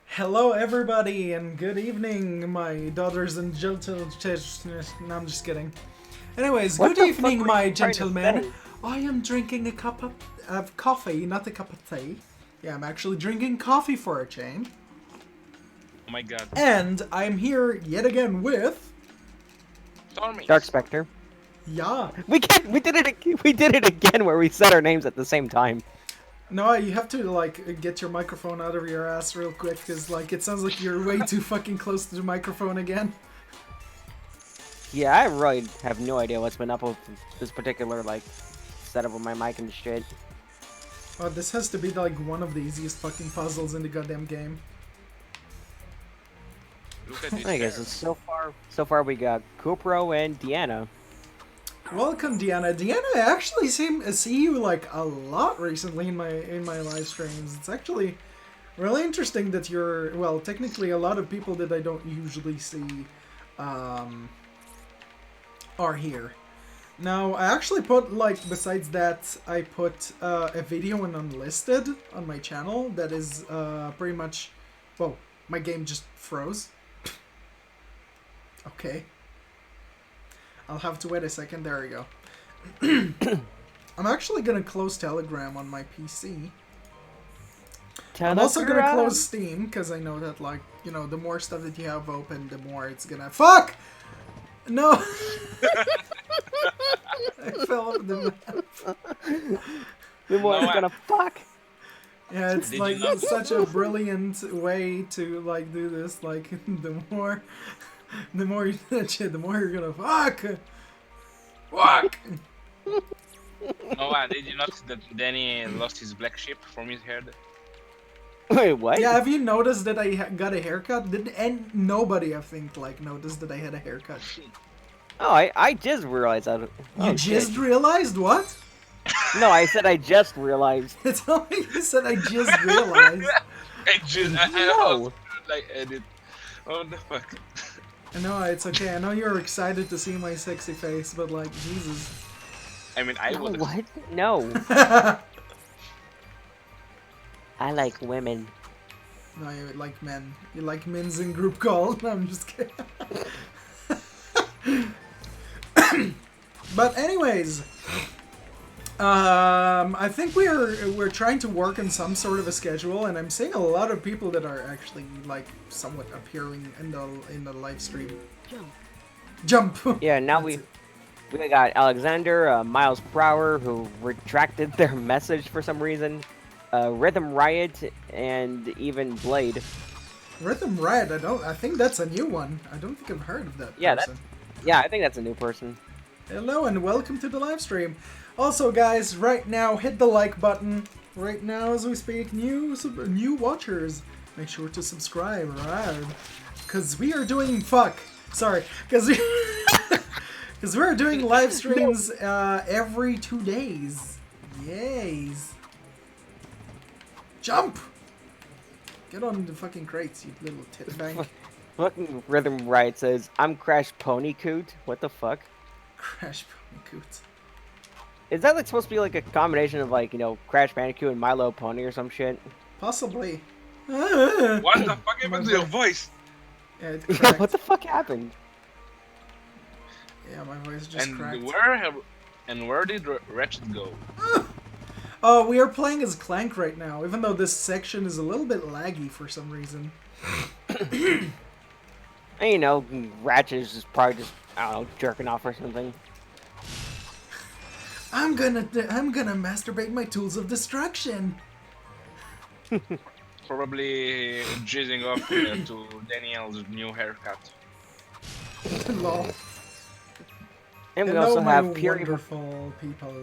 Hello, everybody, and good evening, my daughters and gentlemen. No, I'm just kidding. Anyways, What good the fuck evening, were my you trying to gentlemen. say? I am drinking a cup of coffee, not a cup of tea. Yeah, I'm actually drinking coffee for a change. Oh my god. And I'm here yet again with. Stormy. Dark Spectre. Yeah. We did it again where we said our names at the same time. No, you have to, like, get your microphone out of your ass real quick, because, like, it sounds like you're way too fucking close to the microphone again. Yeah, I really have no idea what's been up with this particular like setup with my mic and shit. Oh, this has to be, like, one of the easiest fucking puzzles in the goddamn game. Look at this. I guess it's so far we got Kupro and Deanna. Welcome, Deanna. Deanna, I actually see you like a lot recently in my live streams. It's actually really interesting that you're, well, technically a lot of people that I don't usually see are here. Now, I actually put, like, besides that, I put a video in Unlisted on my channel that is pretty much, well, my game just froze. Okay. I'll have to wait a second. There we go. I'm actually gonna close Telegram on my PC. I'm also gonna close Steam, because I know that, like, you know, the more stuff that you have open, the more it's gonna... Fuck! No! I fell off the map. The more No, it's gonna fuck. Yeah, it's Did like you not- such a brilliant way to, like, do this. Like, the more you touch it, the more you're gonna fuck! Fuck! Noah, did you notice that Danny lost his black sheep from his head? Wait, what? Yeah, have you noticed that I got a haircut? And nobody, I think, like, noticed that I had a haircut. Oh, I just realized that. Oh, You just shit. realized what? No, I said I just realized. It's only you said I just realized. I No. also, like edit. Oh the fuck. No, it's okay. I know you're excited to see my sexy face, but, like, Jesus. I mean, I No, would. what? No. No, I like women. you like men. You like men's in group call. No, I'm just kidding. But anyways, I think we're trying to work on some sort of a schedule, and I'm seeing a lot of people that are actually, like, somewhat appearing in the live stream. Jump. Yeah, now That's we got Alexander, Miles Brower, who retracted their message for some reason, Rhythm Riot, and even Blade. Rhythm Riot. I think that's a new one. I don't think I've heard of that Yeah, person. Yeah, I think that's a new person. Hello and welcome to the live stream. Also, guys, right now hit the like button. Right now, as we speak, new watchers, make sure to subscribe, right? Because we are doing because we're doing live streams every 2 days. Yays. Jump! Get on the fucking crates, you little tit bank. Fucking Rhythm Riot says, I'm Crash Ponycoot. What the fuck? Crash Bandicoot. Is that like supposed to be like a combination of like, you know, Crash Bandicoot and Milo Pony or some shit? Possibly. What the fuck happened to your voice? Yeah, it cracked. What the fuck happened? Yeah, my voice just And cracked. where did Ratchet go? Oh, we are playing as Clank right now, even though this section is a little bit laggy for some reason. And you know, Ratchet is just probably just, I don't know, jerking off or something. I'm gonna masturbate my tools of destruction. Probably jizzing off to Daniel's new haircut. Lol. And we Hello, also my have Pure Evil, wonderful people.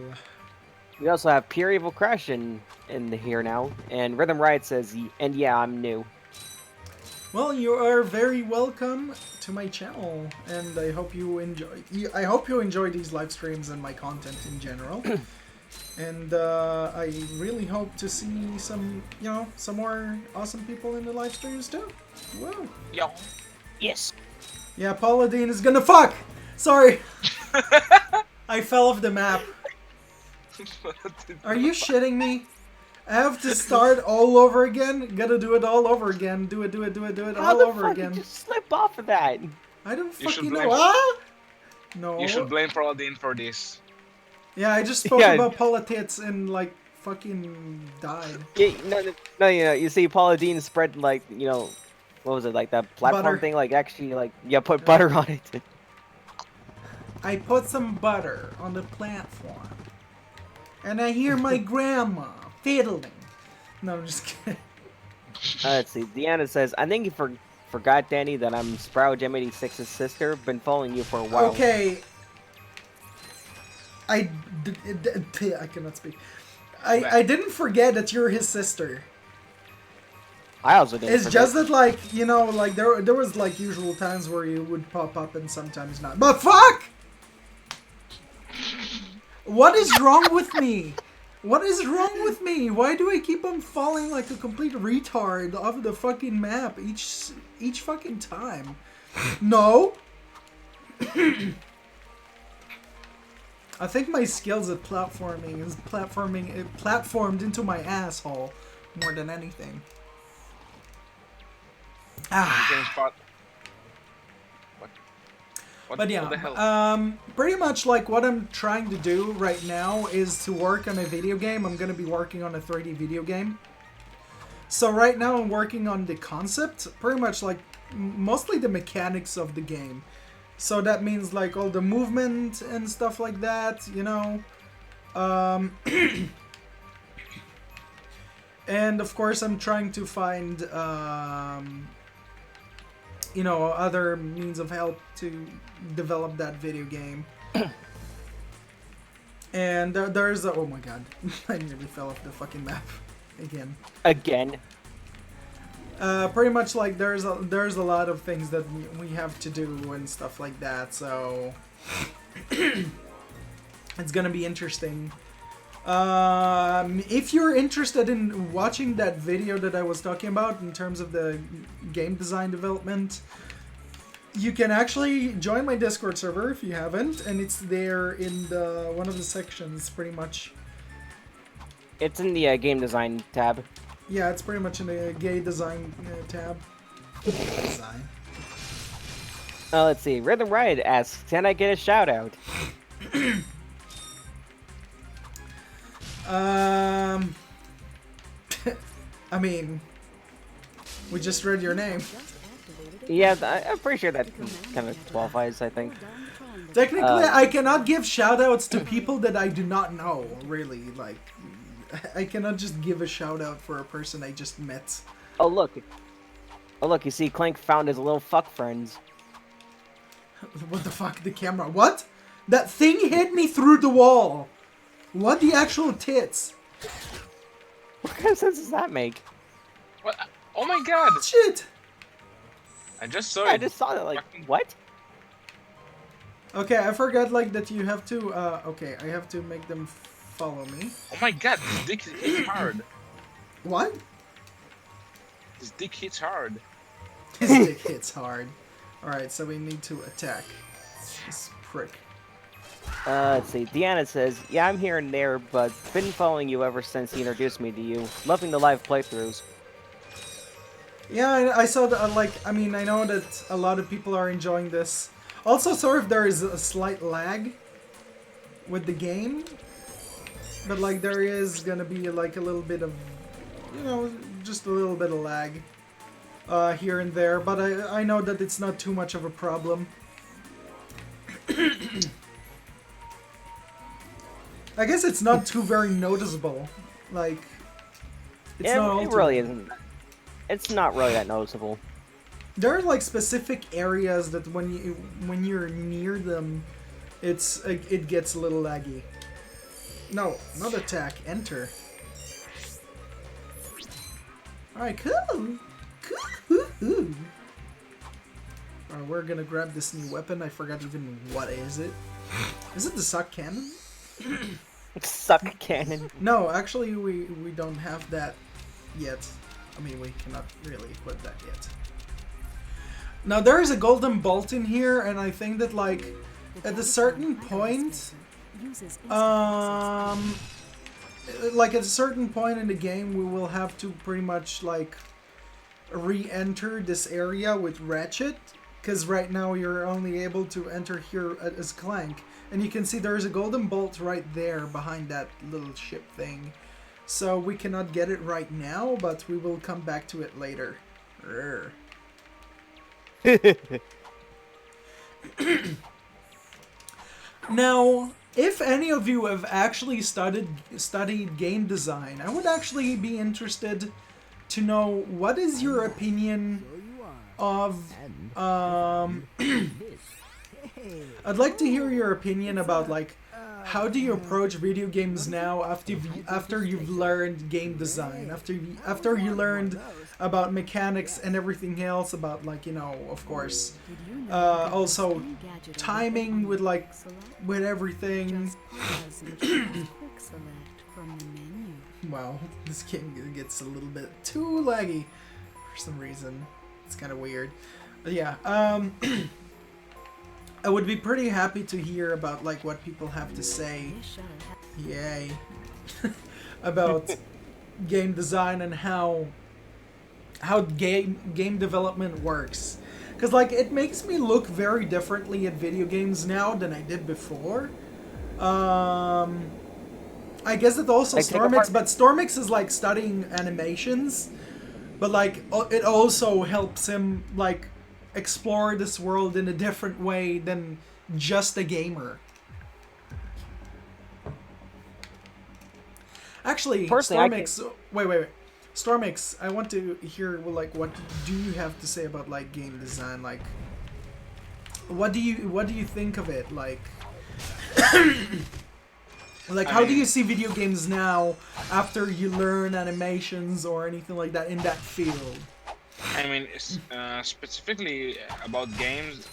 we also have Pure Evil Crash in the here now. And Rhythm Riot says, and yeah, I'm new. Well, you are very welcome to my channel, and I hope you enjoy. I hope you enjoy these live streams and my content in general. And I really hope to see some more awesome people in the live streams too. Whoa. Yo. Yes. Yeah, Paula Dean is gonna fuck. Sorry. I fell off the map. Are you shitting me? I have to start all over again. Gotta do it all over again. Do it How all the over fuck again. you just slip off of that? I don't You should fucking blame. know. Ah! You should No. blame Paladin for this. Yeah, I just spoke Yeah. about politics and like fucking died. Yeah, no, you see, Paula Dean spread like, what was it, like that platform Butter. thing? Like actually, like put butter on it. I put some butter on the platform. And I hear my grandma fiddling. No, I'm just kidding. Let's see. Deanna says, "I think you forgot, Danny, that I'm Sprout Gemini 6's sister. Been following you for a while." Okay. I cannot speak. I didn't forget that you're his sister. I also didn't. It's forget. just that, like, you know, like there was like usual times where you would pop up and sometimes not. But fuck! What is wrong with me? What is wrong with me? Why do I keep on falling like a complete retard off the fucking map each fucking time? No. I think my skills at platforming is platformed into my asshole more than anything. You can spot. What But the yeah, hell? pretty much like what I'm trying to do right now is to work on a video game. I'm gonna be working on a 3D video game. So right now I'm working on the concept, pretty much like mostly the mechanics of the game. So that means like all the movement and stuff like that, you know. And of course I'm trying to find, you know, other means of help to develop that video game. And there's a, oh my god, I nearly fell off the fucking map again. Again. Pretty much like there's a lot of things that we have to do and stuff like that, so it's gonna be interesting. If you're interested in watching that video that I was talking about in terms of the game design development, you can actually join my Discord server if you haven't, and it's there in the one of the sections, pretty much. It's in the game design tab. Yeah, it's pretty much in the game design tab. Design. Let's see. Rhythm Riot asks, "Can I get a shout out?" I mean, we just read your name. Yeah, I'm pretty sure that kind of qualifies, I think. Technically, I cannot give shoutouts to people that I do not know, really. Like, I cannot just give a shoutout for a person I just met. Oh, look. Oh, look, you see Clank found his little fuck friends. What the fuck? The camera. What? That thing hit me through the wall. What the actual tits? What kind of sense does that make? What? Oh my god! Shit! I just saw I it. just saw that, like, what? Okay, I forgot, like, that you have to, okay, I have to make them follow me. Oh my god, his dick hits hard. What? His dick hits hard. His dick hits hard. Alright, so we need to attack this prick. Let's see. Deanna says, "Yeah, I'm here and there, but been following you ever since he introduced me to you. Loving the live playthroughs." Yeah, I saw that, like, I mean, I know that a lot of people are enjoying this. Also, sorry if there is a slight lag with the game, but, like, there is gonna be, like, a little bit of, you know, just a little bit of lag here and there, but I know that it's not too much of a problem. I guess it's not too very noticeable, like, it's Yeah, not it really isn't. It's not really that noticeable. There are like specific areas that when you're near them, it gets a little laggy. No, not attack. Enter. All right, cool. Cool. Alright, we're gonna grab this new weapon. I forgot even what is it. Is it the suck cannon? Suck cannon. No, actually, we don't have that yet. I mean, we cannot really equip that yet. Now, there is a golden bolt in here, and I think that, like, at a certain point, like at a certain point in the game, we will have to pretty much like re-enter this area with Ratchet, because right now you're only able to enter here as Clank, and you can see there's a golden bolt right there behind that little ship thing. So we cannot get it right now, but we will come back to it later. Now, if any of you have actually studied game design, I would actually be interested to know what is your opinion of I'd like to hear your opinion about like how do you approach video games now after you've learned game design, after you learned about mechanics and everything else, about like, you know, of course, also timing with like with everything. Wow, this game gets a little bit too laggy for some reason. It's kind of weird. But yeah, I would be pretty happy to hear about like what people have to say. Yay. About game design and how game development works. Cuz like it makes me look very differently at video games now than I did before. I guess it also Like, Stormix, but Stormix is like studying animations, but like it also helps him like explore this world in a different way than just a gamer. Actually, personally, Stormix, wait. Stormix, I want to hear like what do you have to say about like game design? Like, what do you think of it? Like, like how do you see video games now after you learn animations or anything like that in that field? I mean, specifically about games,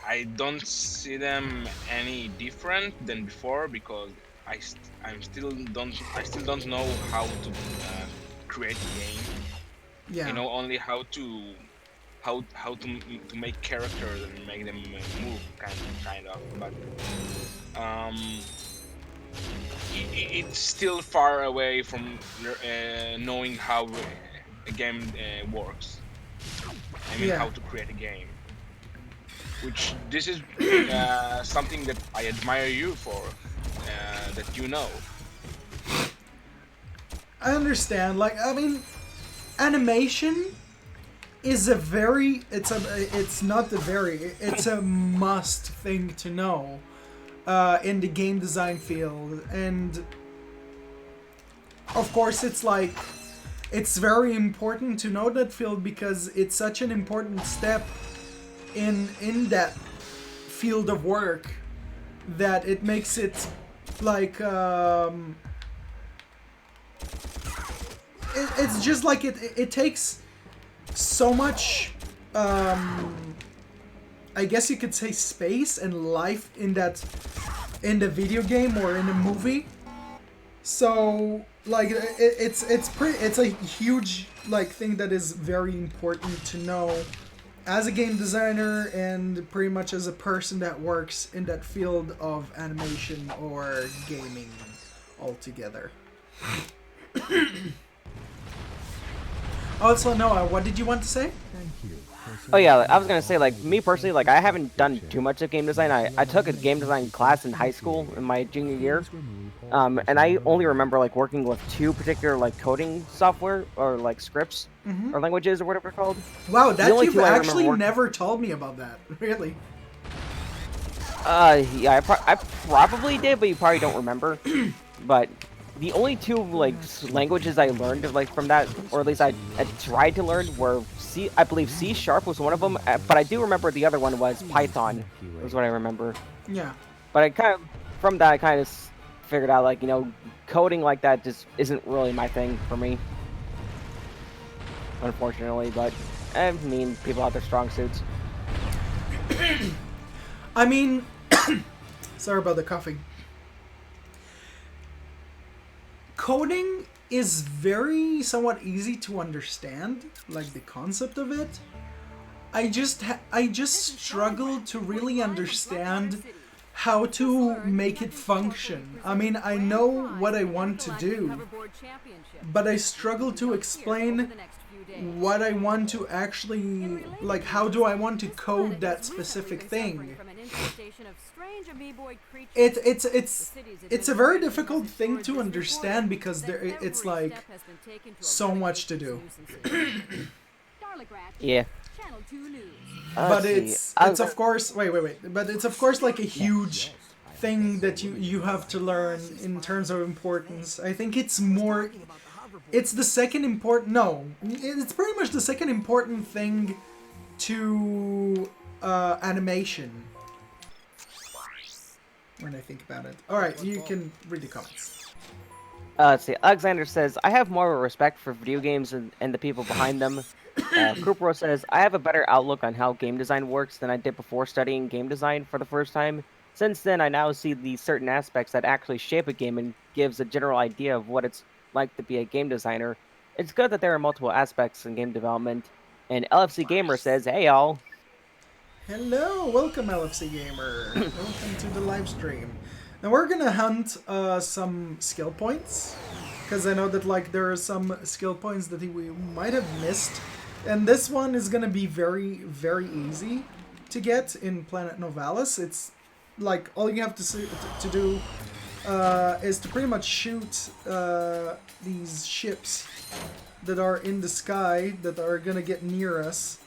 I don't see them any different than before because I still don't know how to create a game. Yeah. You know, only how to make characters and make them move, kind of. But it's still far away from knowing how a game works. I mean, how to create a game. Which this is something that I admire you for, that you know. I understand. Like, I mean, animation is a very it's a must thing to know in the game design field, and of course it's like it's very important to know that field because it's such an important step in that field of work that it makes it like it's just like it takes so much I guess you could say space and life in the video game or in a movie. So like it's a huge like thing that is very important to know as a game designer and pretty much as a person that works in that field of animation or gaming altogether. Also, Noah, what did you want to say? Oh yeah, I was gonna say, like, me personally, like, I haven't done too much of game design. I took a game design class in high school in my junior year, and I only remember like working with two particular like coding software or like scripts or languages or whatever they're called. Wow, that you've I actually never told me about that. Really? Yeah, I probably did, but you probably don't remember. But the only two like languages I learned like from that, or at least I tried to learn, were I believe C# was one of them, but I do remember the other one was Python. Was what I remember. Yeah. But I kind of from that I kind of figured out like, you know, coding like that just isn't really my thing for me, unfortunately. But I mean, people have their strong suits. I mean, sorry about the coughing. Coding is very somewhat easy to understand, like the concept of it. I just struggle to really understand how to make it function. I mean, I know what I want to do, but I struggle to explain what I want to actually, like, how do I want to code that specific thing. It's a very difficult thing to understand because it's like so much to do. Yeah. But it's of course wait. But it's of course like a huge thing that you have to learn in terms of importance. I think it's more. It's the second important. No, it's pretty much the second important thing to animation. When I think about it. All right, you can read the comments. Let's see. Alexander says, I have more respect for video games and the people behind them. Kupro says, I have a better outlook on how game design works than I did before studying game design for the first time. Since then, I now see the certain aspects that actually shape a game and gives a general idea of what it's like to be a game designer. It's good that there are multiple aspects in game development. And LFC Gamer says, hey y'all. Hello, welcome LFC Gamer. Welcome to the live stream. Now we're gonna hunt some skill points, because I know that like there are some skill points that we might have missed, and this one is gonna be very, very easy to get in Planet Novalis. It's like all you have to do is to pretty much shoot these ships that are in the sky that are gonna get near us.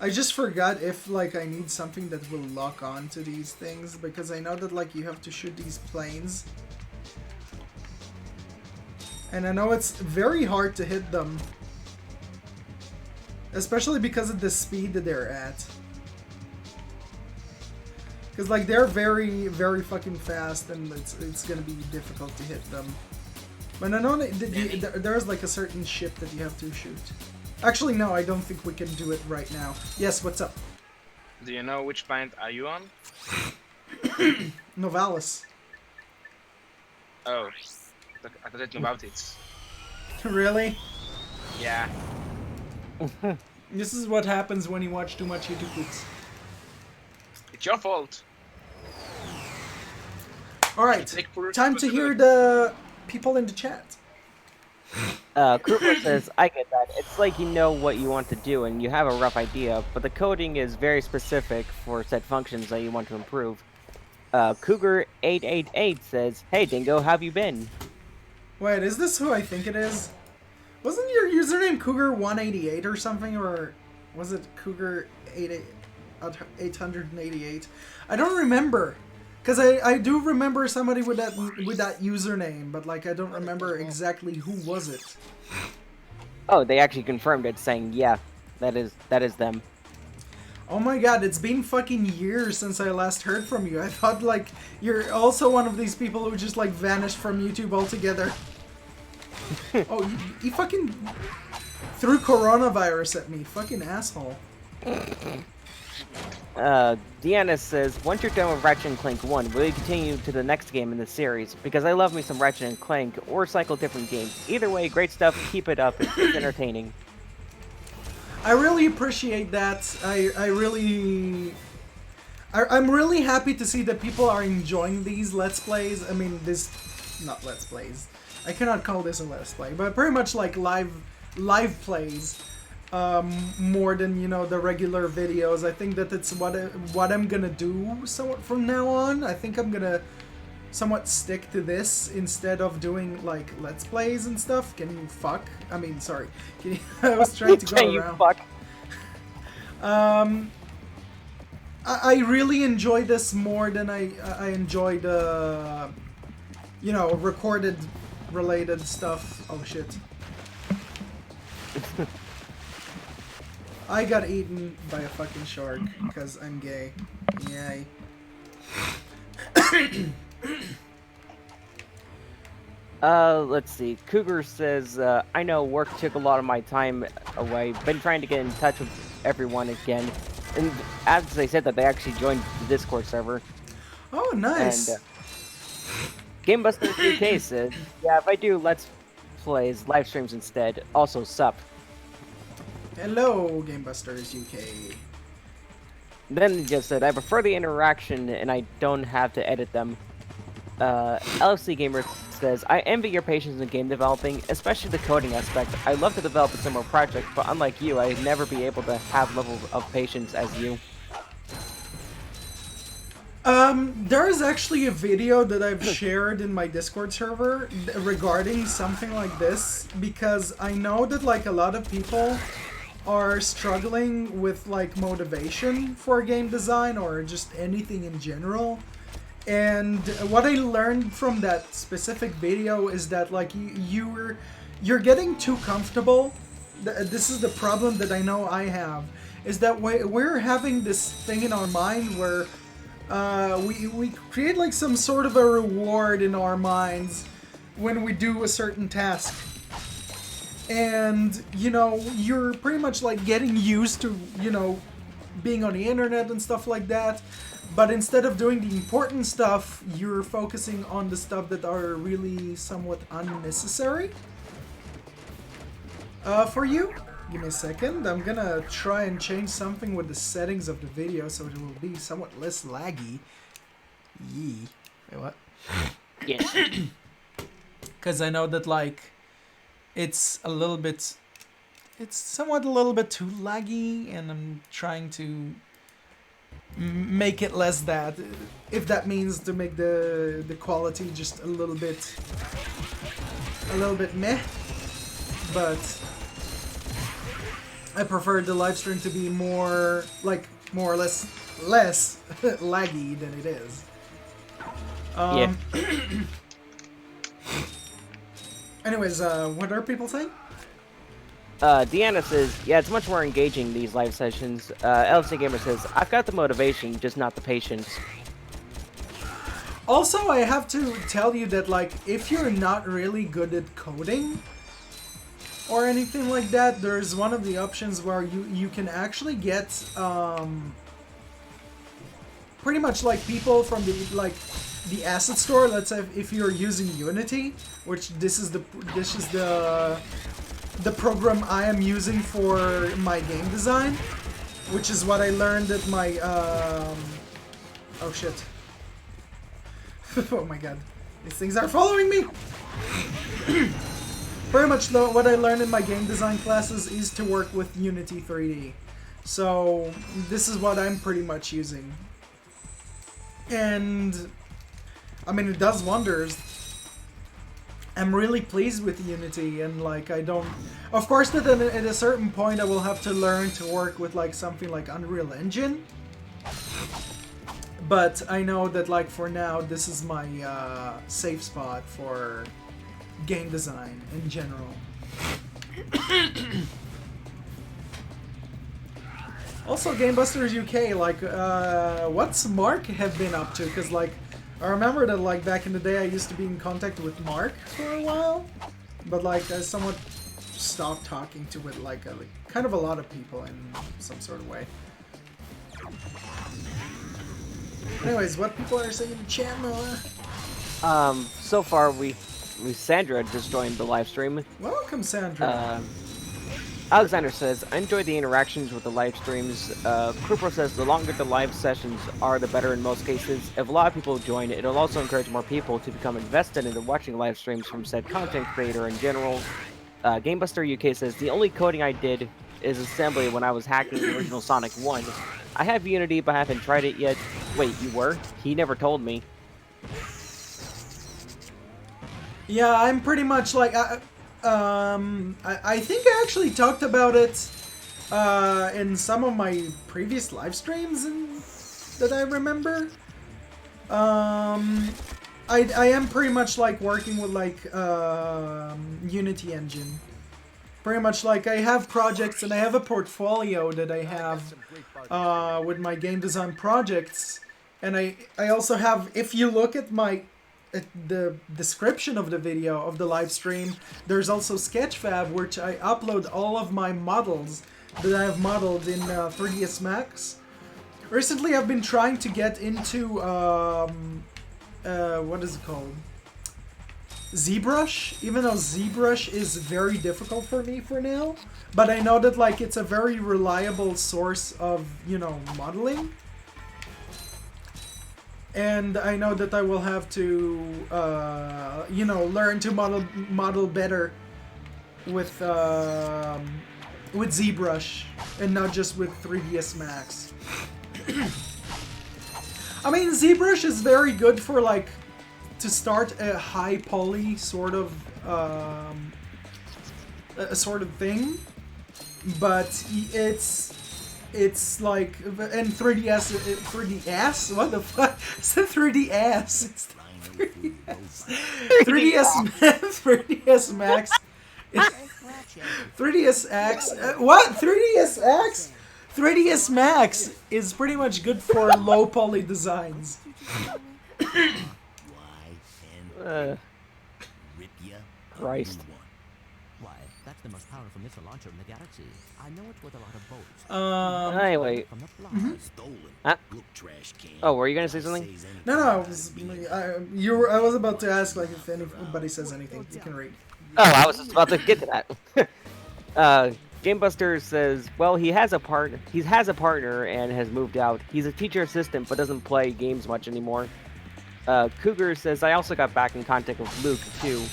I just forgot if like I need something that will lock on to these things, because I know that like you have to shoot these planes. And I know it's very hard to hit them. Especially because of the speed that they're at. Because like they're very, very fucking fast, and it's gonna be difficult to hit them. But I know that there's like a certain ship that you have to shoot. Actually, no, I don't think we can do it right now. Yes, what's up? Do you know which planet are you on? Novalis. Oh, I didn't know about it. Really? Yeah. This is what happens when you watch too much YouTube clips. It's your fault. Alright, time to hear the people in the chat. Krupa says, I get that. It's like you know what you want to do and you have a rough idea, but the coding is very specific for set functions that you want to improve. Cougar888 says, hey Dingo, how have you been? Wait, is this who I think it is? Wasn't your username Cougar188 or something, or was it Cougar888? I don't remember. Because I do remember somebody with that username, but like I don't remember exactly who was it. Oh, they actually confirmed it, saying, yeah, that is them. Oh my god, it's been fucking years since I last heard from you. I thought like you're also one of these people who just like vanished from YouTube altogether. Oh, you fucking threw coronavirus at me, fucking asshole. Deanna says, once you're done with Ratchet Clank 1, will you continue to the next game in the series? Because I love me some Ratchet Clank, or cycle different games. Either way, great stuff, keep it up, it's entertaining. I really appreciate that. I'm really happy to see that people are enjoying these Let's Plays. I mean, not Let's Plays. I cannot call this a Let's Play, but pretty much like live plays. More than, you know, the regular videos. I think that it's what I'm gonna do somewhat from now on. I think I'm gonna somewhat stick to this instead of doing like Let's Plays and stuff. Can you fuck? I mean, sorry. I was trying to go Can around. You fuck? I really enjoy this more than I enjoy the, you know, recorded related stuff. Oh shit. I got eaten by a fucking shark because I'm gay. Yay. Let's see. Cougar says, I know work took a lot of my time away. Been trying to get in touch with everyone again. And as they said that, they actually joined the Discord server. Oh, nice. And, GameBusters UK says, yeah, if I do Let's Plays, live streams instead. Also, sup. Hello, GameBusters UK. Then he just said, I prefer the interaction and I don't have to edit them. LFC Gamer says, I envy your patience in game developing, especially the coding aspect. I love to develop a similar project, but unlike you, I'd never be able to have levels of patience as you. There is actually a video that I've shared in my Discord server regarding something like this, because I know that like a lot of people are struggling with like motivation for game design or just anything in general. And what I learned from that specific video is that like you're getting too comfortable. This is the problem that I know I have, is that we're having this thing in our mind where we create like some sort of a reward in our minds when we do a certain task. And, you know, you're pretty much like getting used to, you know, being on the internet and stuff like that. But instead of doing the important stuff, you're focusing on the stuff that are really somewhat unnecessary. For you, give me a second. I'm gonna try and change something with the settings of the video so it will be somewhat less laggy. Yee. Wait, what? Yes. Because I know that, like, it's a little bit... It's somewhat a little bit too laggy, and I'm trying to make it less that, if that means to make the quality just a little bit meh. But I prefer the live stream to be more, like, more or less laggy than it is. Yeah. Anyways, what are people saying? Deanna says, yeah, it's much more engaging, these live sessions. LFC Gamer says, I've got the motivation, just not the patience. Also, I have to tell you that, like, if you're not really good at coding or anything like that, there's one of the options where you can actually get pretty much like people from the asset store. Let's say if you're using Unity, which this is the program I am using for my game design, which is what I learned at my oh shit. Oh my god, these things are following me. Pretty much what I learned in my game design classes is to work with Unity 3D. So this is what I'm pretty much using. And I mean, it does wonders. I'm really pleased with Unity, and like I don't... Of course that at a certain point I will have to learn to work with like something like Unreal Engine. But I know that like for now this is my safe spot for game design in general. Also, Gamebusters UK, like, what's Mark have been up to? Because, like, I remember that, like, back in the day I used to be in contact with Mark for a while. But, like, I somewhat stopped talking to it, like kind of a lot of people in some sort of way. Anyways, what people are saying in the chat, Noah? So far Sandra just joined the live stream. Welcome, Sandra. Alexander says, I enjoy the interactions with the live streams. Krupro says, the longer the live sessions are, the better in most cases. If a lot of people join, it'll also encourage more people to become invested into watching live streams from said content creator in general. Gamebuster UK says, the only coding I did is assembly when I was hacking the original Sonic 1. I have Unity, but I haven't tried it yet. Wait, you were? He never told me. Yeah, I'm pretty much like... I think I actually talked about it in some of my previous live streams that I remember. I am pretty much like working with like Unity engine. Pretty much like I have projects and I have a portfolio that I have with my game design projects, and I also have, if you look at my the description of the video of the live stream, there's also Sketchfab, which I upload all of my models that I have modeled in 3ds Max. Recently I've been trying to get into what is it called? ZBrush, even though ZBrush is very difficult for me for now, but I know that like it's a very reliable source of, you know, modeling. And I know that I will have to, you know, learn to model better with ZBrush and not just with 3ds Max. I mean, ZBrush is very good for like to start a high poly sort of a sort of thing, but it's like, and 3ds, what the fuck? It's the 3ds. It's the 3ds. 3ds Max. 3ds X. What? 3ds X? 3ds Max is pretty much good for low poly designs. Christ. Why, that's the most powerful missile launcher in the galaxy. I know it's worth a lot of bolts. Anyway. From the fly. Oh, were you gonna say something? No, I was about to ask like if anybody says anything. You can read. Oh, I was just about to get to that. Gamebuster says, well, he has a partner and has moved out. He's a teacher assistant but doesn't play games much anymore. Cougar says, I also got back in contact with Luke too.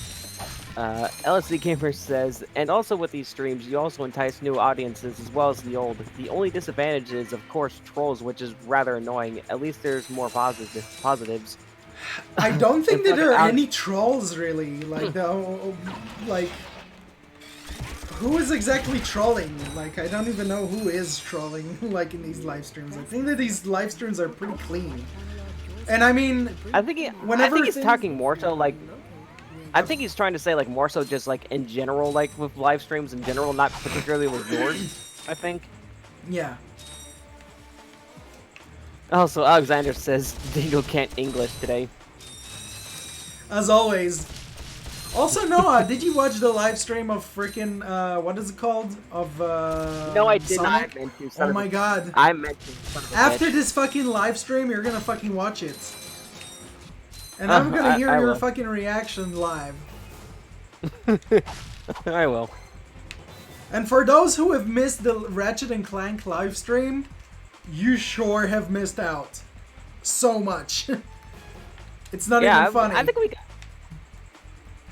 LSD Gamer says, and also with these streams, you also entice new audiences as well as the old. The only disadvantage is, of course, trolls, which is rather annoying. At least there's more positives. I don't think that there are any trolls really. Like like who is exactly trolling? Like I don't even know who is trolling. Like in these live streams, I think that these live streams are pretty clean. And I mean, I think he's talking more so like. I think he's trying to say like more so just like in general, like with live streams in general, not particularly with yours. I think. Yeah. Also, Alexander says Dingo can't English today. As always. Also, Noah, did you watch the live stream of freaking what is it called? Of No, I did Sonic? not. I meant to, oh my god. I meant to. Son of a After bitch. this fucking live stream, you're gonna fucking watch it. And I'm gonna hear I your will. fucking reaction live. I will. And for those who have missed the Ratchet and Clank live stream, you sure have missed out. So much. It's not even funny. I think we got...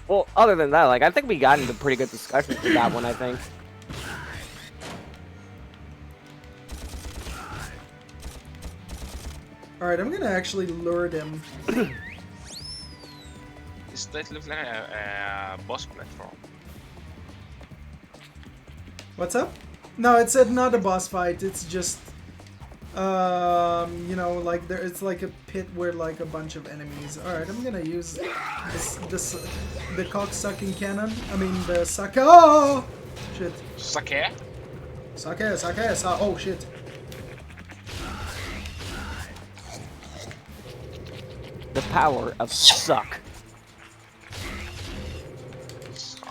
Well, other than that, like, I think we got into pretty good discussions with that one, I think. Alright, I'm gonna actually lure them. This looks like a boss platform. What's up? No, it's not a boss fight. It's just, you know, like it's like a pit where like a bunch of enemies. All right, I'm gonna use the cock-sucking cannon. I mean the sake. Oh shit. Sake? Sake. Oh shit. The power of suck. Sake.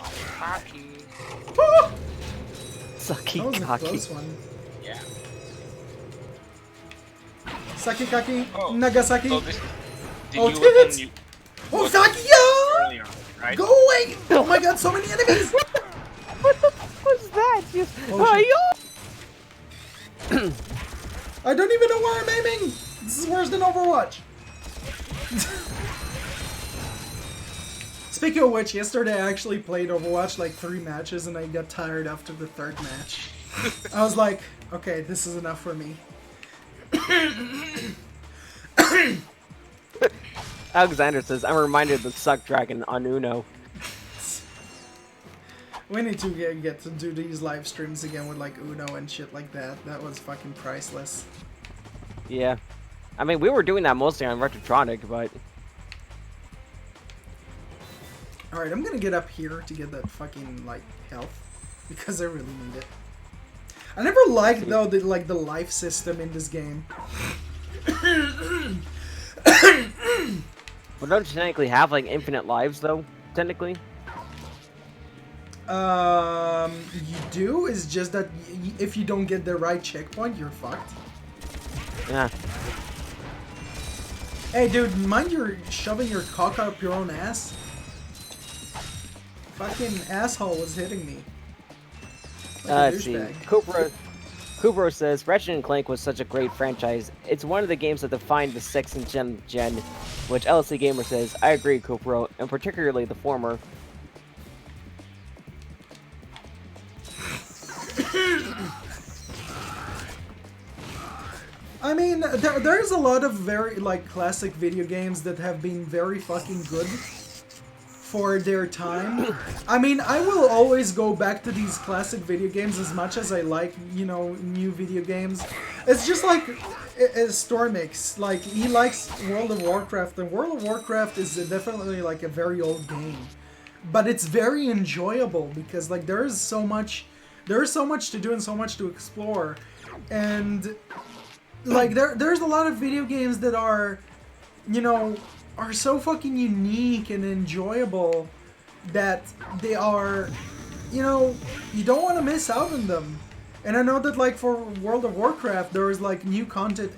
Ah! Sucky That was a cocky. close one. Yeah. Sake kaki. Oh. Nagasaki. So this, did Oh, you damn it! open you Oh, Sakiya! earlier, right? Go away! Oh my god, so many enemies! What the fuck was that? Just, Oh, yo! I don't even know where I'm aiming! This is worse than Overwatch! Speaking of which, yesterday I actually played Overwatch like 3 matches and I got tired after the 3rd match. I was like, okay, this is enough for me. Alexander says, I'm reminded of the Suck Dragon on Uno. We need to get to do these live streams again with like Uno and shit like that. That was fucking priceless. Yeah. I mean, we were doing that mostly on Retrotronic, but... Alright, I'm gonna get up here to get that fucking, like, health. Because I really need it. I never liked, though, the life system in this game. Well, don't you technically have, like, infinite lives, though? Technically? You do, it's just that if you don't get the right checkpoint, you're fucked. Yeah. Hey, dude, mind you're shoving your cock up your own ass? fucking asshole was hitting me. Like a Let's see. douchebag. Kubro says, Ratchet and Clank was such a great franchise. It's one of the games that defined the 6th gen, which LC Gamer says, I agree, Kubro, and particularly the former. I mean, there's a lot of very, like, classic video games that have been very fucking good for their time. I mean, I will always go back to these classic video games as much as I like, you know, new video games. It's just like Stormix. Like, he likes World of Warcraft, and World of Warcraft is definitely, like, a very old game. But it's very enjoyable because, like, there is so much to do and so much to explore. And like there's a lot of video games that are, you know, are so fucking unique and enjoyable that they are, you know, you don't want to miss out on them. And I know that, like, for World of Warcraft, there is, like, new content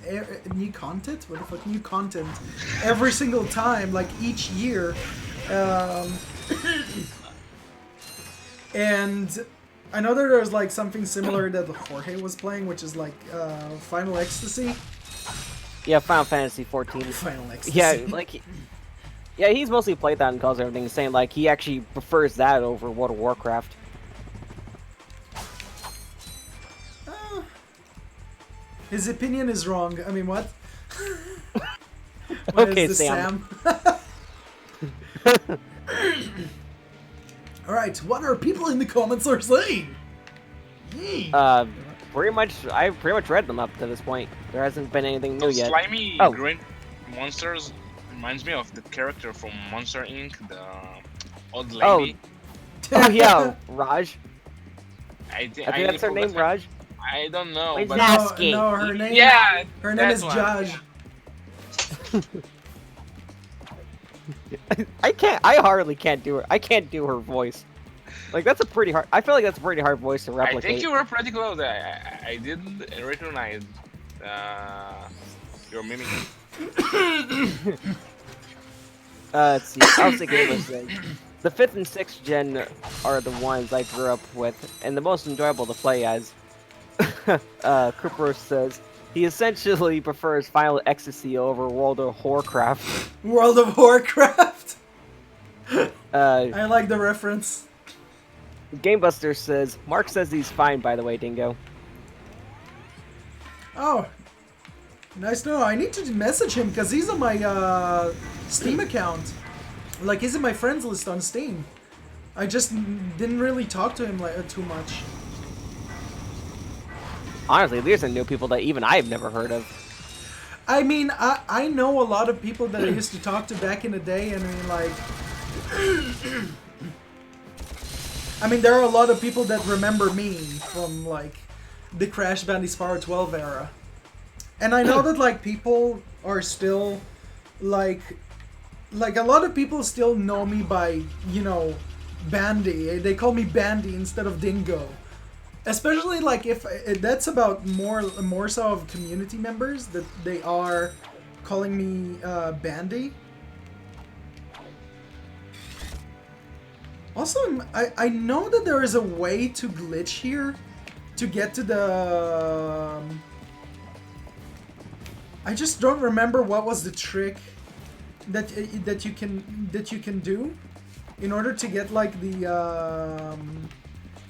every single time, like, each year. And I know that there's, like, something similar that Jorge was playing, which is, like, Final Ecstasy. Yeah, Final Fantasy 14. Final Ecstasy. Yeah, like, yeah, he's mostly played that and calls everything, saying, like, he actually prefers that over World of Warcraft. His opinion is wrong. I mean, what? What Okay, is this, Sam. Alright, what are people in the comments are saying? Pretty much, I've pretty much read them up to this point. There hasn't been anything new Those yet. slimy Oh. green monsters reminds me of the character from Monster Inc., the old lady. Oh yeah, Raj. I I think that's her name, Raj. I don't know, Wait, but that- No, her name. yeah, Her name that is one. Jaj. I hardly can't do her. I can't do her voice. Like, that's a pretty hard. I feel like that's a pretty hard voice to I replicate. think you were pretty close. I didn't recognize your mimic. Let's see. LC Gamer says, the 5th and 6th gen are the ones I grew up with, and the most enjoyable to play as. Cooper says, he essentially prefers Final Ecstasy over World of Warcraft. World of Warcraft. I I like the reference. Gamebuster says, Mark says he's fine, by the way, Dingo. Oh, nice to know. I need to message him because he's on my Steam account. Like, he's in my friends list on Steam. I just didn't really talk to him like too much. Honestly, these are new people that even I've never heard of. I mean, I know a lot of people that I used to talk to back in the day, and I mean, like, I mean, there are a lot of people that remember me from, like, the Crash Bandicoot 12 era. And I know that, like, people are still, like, a lot of people still know me by, you know, Bandy. They call me Bandy instead of Dingo. Especially, like, if that's about more so of community members that they are calling me Bandy. Also, I know that there is a way to glitch here to get to the. I just don't remember what was the trick that you can do in order to get, like, the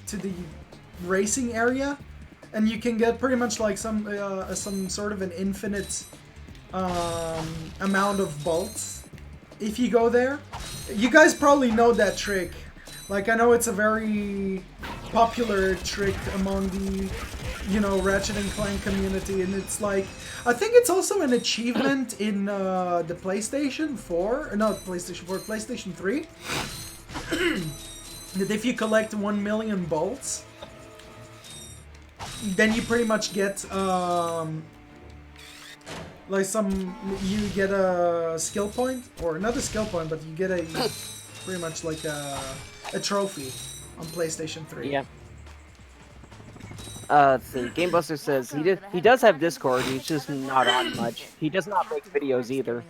to the racing area, and you can get pretty much like some sort of an infinite amount of bolts if you go there. You guys probably know that trick. Like, I know it's a very popular trick among the, you know, Ratchet and Clank community, and it's like, I think it's also an achievement in the PlayStation 4, or not PlayStation 4, PlayStation 3, that if you collect 1 million bolts, then you pretty much get, like, you get a skill point, or not a skill point, but you get a, pretty much like a trophy on PlayStation 3. Yeah. Let's see. Gamebuster says he does have Discord. He's just not on much. He does not make videos either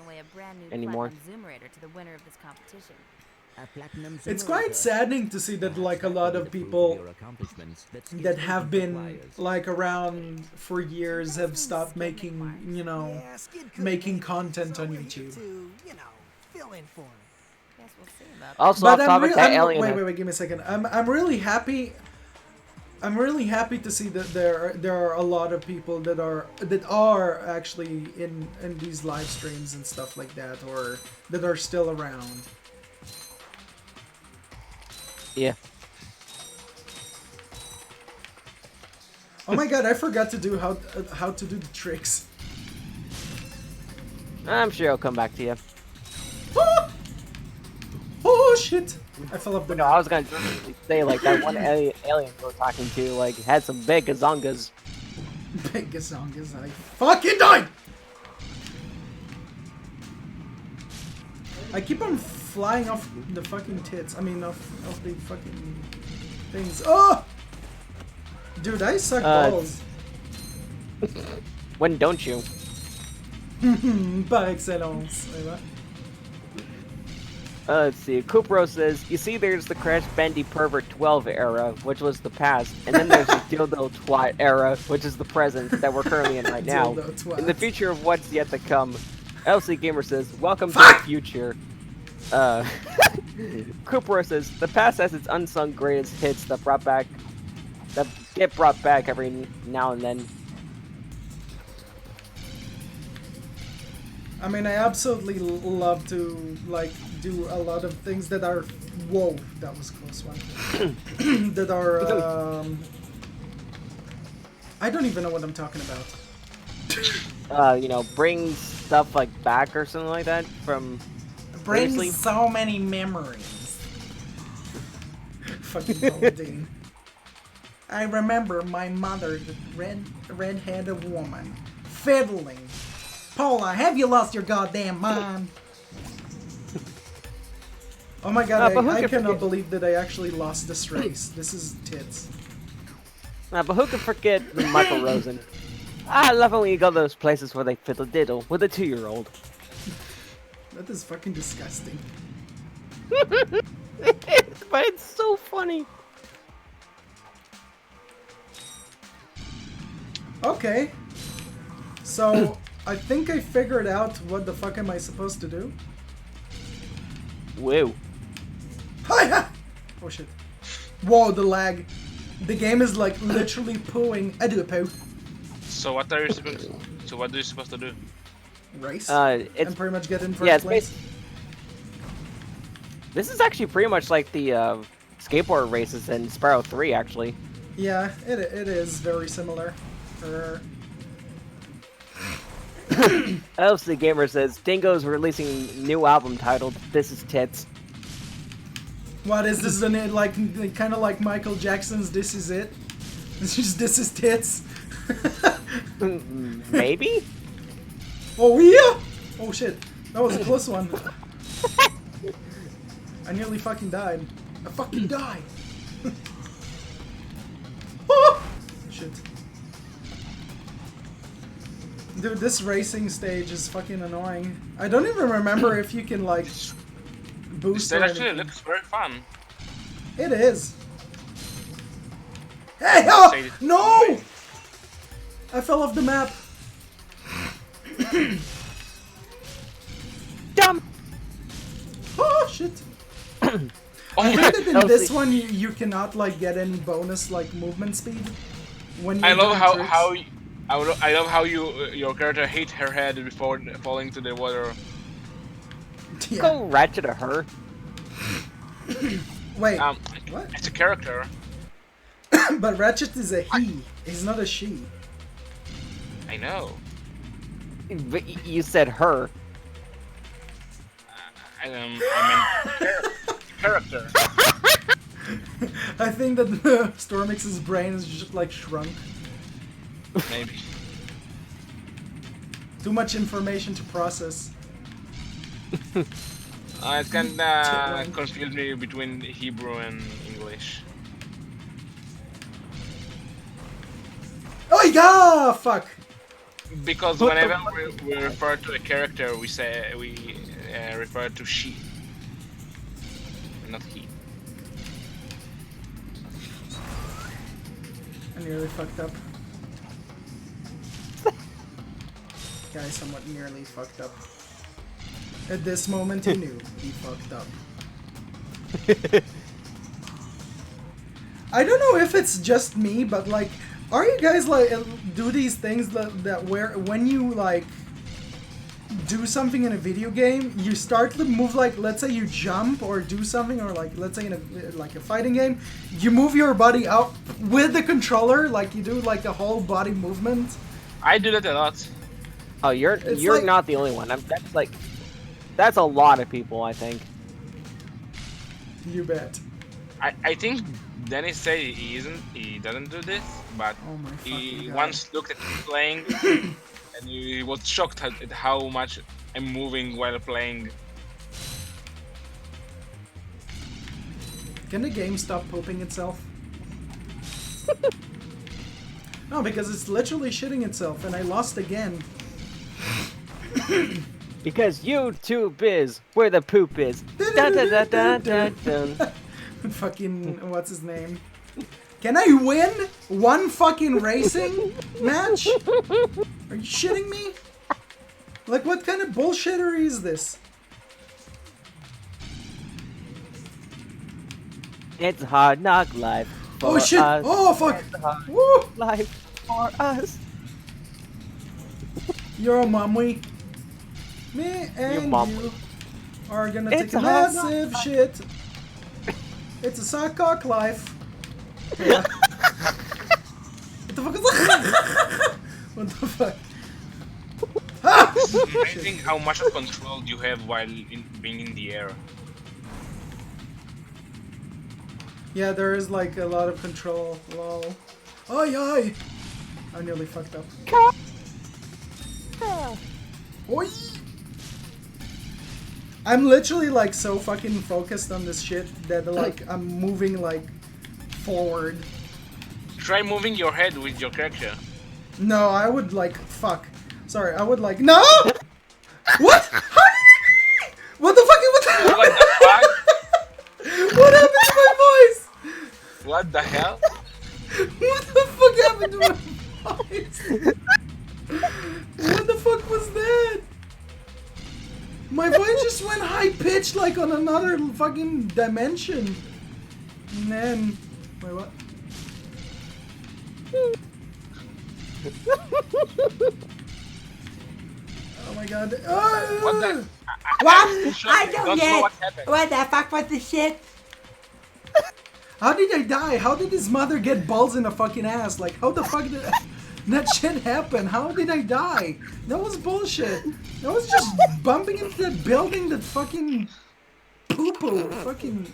anymore. To the winner of this competition. It's quite saddening to see that like a lot of people that have been like around for years have stopped making, you know, making content on YouTube. Also, But off topic, that alien. wait, give me a second. I'm really happy. I'm really happy to see that there are a lot of people that are actually in these live streams and stuff like that, or that are still around. Yeah. Oh my god, I forgot to do how to do the tricks. I'm sure I'll come back to you. Ah! Oh shit! I fell off the No, I was gonna say like that one alien we were talking to like had some big gazongas. Big gazongas, I fucking died! I keep on flying off the fucking tits. I mean, off the fucking things. Oh! Dude, I suck balls. When don't you? Par excellence. Let's see. Kupro says, you see, there's the Crash Bandy Pervert 12 era, which was the past, and then there's the Dildo Twat era, which is the present that we're currently in right now. In the future of what's yet to come, LC Gamer says, welcome to the future. Kupro says, the past has its unsung greatest hits that get brought back every now and then. I mean, I absolutely love to like do a lot of things that are. Whoa, that was a close one. That are. I don't even know what I'm talking about. You know, bring stuff like back or something like that from. Brings previously. so many memories. Fucking Dean. I remember my mother, the red-headed woman, fiddling. Paula, have you lost your goddamn mind? Oh my god, I cannot believe that I actually lost this race. This is tits. But who can forget Michael Rosen? I love it when you go to those places where they fiddle diddle with a 2-year-old. That is fucking disgusting. But it's so funny. Okay. So, I think I figured out what the fuck am I supposed to do. Whoa. Hiya! Oh shit. Whoa, the lag. The game is like literally pooing. I do a poo. So what are you supposed to, what are you supposed to do? Race? It's and pretty much get in first place? This is actually pretty much like the skateboard races in Sparrow 3, actually. Yeah, it is very similar. LC Gamer says, Dingo's releasing new album titled This Is Tits. What is this? Like kind of like Michael Jackson's This Is It? It's just This Is Tits. Maybe? Oh yeah! Oh shit, that was a close one. I nearly fucking died. I fucking died. Oh! Shit. Dude, this racing stage is fucking annoying. I don't even remember if you can like boost. This actually looks very fun. It is. Hey! Oh! No! I fell off the map. Dumb. Oh shit! I think that in this one you cannot like get any bonus like movement speed when you. I love I love how your character hit her head before falling to the water. Yeah. Go Ratchet to her. Wait. What? It's a character. But Ratchet is a he. He's not a she. I know. But you said her. I meant character. I think that Stormix's brain is just like shrunk. Maybe. Too much information to process. It kinda confused me between Hebrew and English. Oh yeah! Fuck! Because whenever we refer to a character, we refer to she. I nearly fucked up. Guy somewhat nearly fucked up. At this moment, he knew he fucked up. I don't know if it's just me, but like, are you guys like do these things that where when you like do something in a video game, you start to move like, let's say you jump or do something, or like let's say in a like a fighting game, you move your body out with the controller, like you do like a whole body movement. I do that a lot. Oh, you're like, not the only one. That's a lot of people, I think. You bet. I think Dennis said he doesn't do this, but Oh my fucking he God. once looked at me playing and he was shocked at how much I'm moving while playing. Can the game stop pooping itself? No, because it's literally shitting itself, and I lost again. Because YouTube is where the poop is. Dun, dun, dun, dun, dun, dun. Fucking, what's his name? Can I win one fucking racing match? Are you shitting me? Like, what kind of bullshittery is this? It's hard knock life. Oh for shit! us. Oh fuck! It's hard Woo! life for us. You're a mommy. Me and mom. you are gonna It's take a a hard massive shit. It's a sock life. Yeah. What the fuck is that? What the fuck? Ah! It's amazing how much of control you have while being in the air. Yeah, there is like a lot of control. Lol. Oi, oi! I nearly fucked up. Oi! I'm literally like so fucking focused on this shit that like I'm moving like forward. Try moving your head with your character. No, I would like fuck. Sorry, I would like no. What? How did what the fuck? What the fuck? What happened to my voice? What the hell? What the fuck happened to my voice? What the fuck was that? My voice just went high pitched like on another fucking dimension. And then wait, what? Oh my god. What the? What? I don't don't know get. what happened. What the fuck was the shit? How did I die? How did his mother get balls in a fucking ass? Like, how the fuck did that shit happen? How did I die? That was bullshit. That was just bumping into that building that fucking poo-poo. Fucking...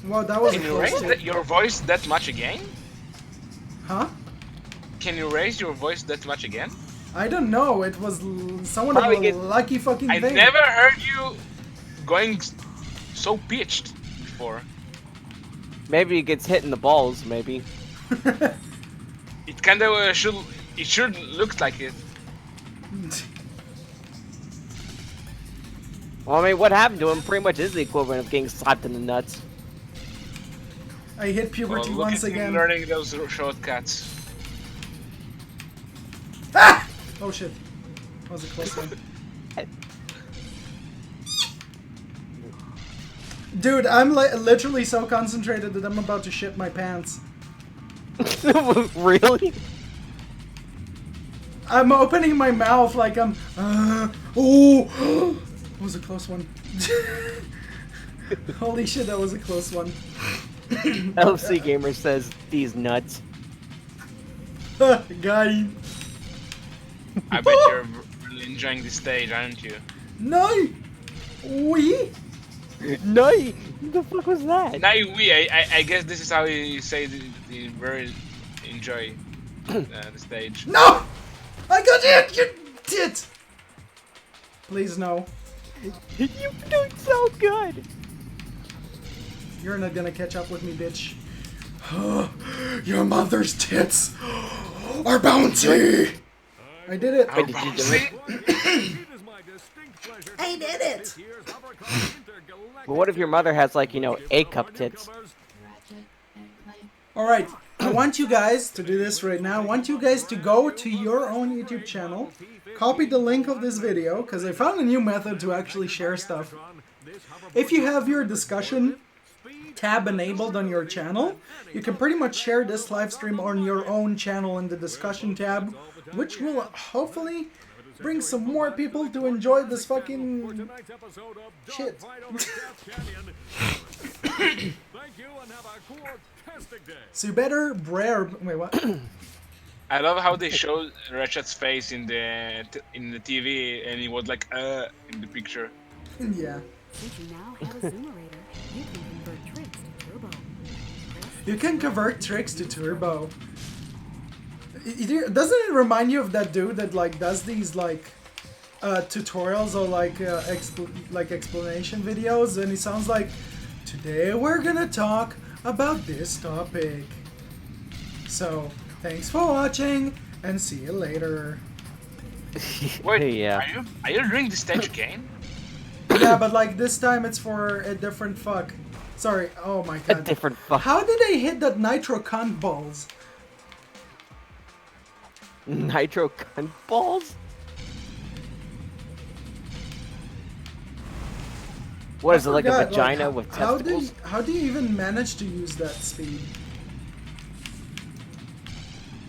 Wow, that was Can a you close raise shit. your voice that much again? Huh? Can you raise your voice that much again? I don't know. It was someone Probably of a get- lucky fucking I thing. never heard you going so pitched before. Maybe he gets hit in the balls, maybe. It kind of should. It should look like it. Well, I mean, what happened to him pretty much is the equivalent of getting slapped in the nuts. I hit puberty Well, look once at him again. learning those shortcuts. Ah! Oh shit. That was a close one. Dude, I'm literally so concentrated that I'm about to shit my pants. Really? I'm opening my mouth like I'm. Oh! That was a close one. Holy shit, that was a close one. LC Gamer says, these nuts. Got him. I bet you're really enjoying this stage, aren't you? No! We? No! What the fuck was that? Now I guess this is how you say the very enjoy the stage. No! I got it! You tit! Please no. You're doing so good! You're not gonna catch up with me, bitch. Your mother's tits are bouncy! I did it. How did you do bouncy? I did it! But what if your mother has, like, you know, A-cup tits? Alright, I want you guys to do this right now. I want you guys to go to your own YouTube channel, copy the link of this video, because I found a new method to actually share stuff. If you have your discussion tab enabled on your channel, you can pretty much share this live stream on your own channel in the discussion tab, which will hopefully bring some more people to enjoy this fucking shit. So you better wait, what? I love how they showed Ratchet's face in the TV, and he was like in the picture. Yeah. Since you now have a Zoomerator, You can convert tricks to turbo. Doesn't it remind you of that dude that like does these like tutorials or like explanation videos, and he sounds like, today we're gonna talk about this topic. So thanks for watching and see you later. Wait, Yeah. are you doing the stage again? Yeah, but like this time it's for a different fuck. Sorry, oh my A god. different fuck. How did I hit that nitro cunt balls? Nitro cunt balls? What is it, like a Forgot, vagina like, with how testicles? how do you even manage to use that speed?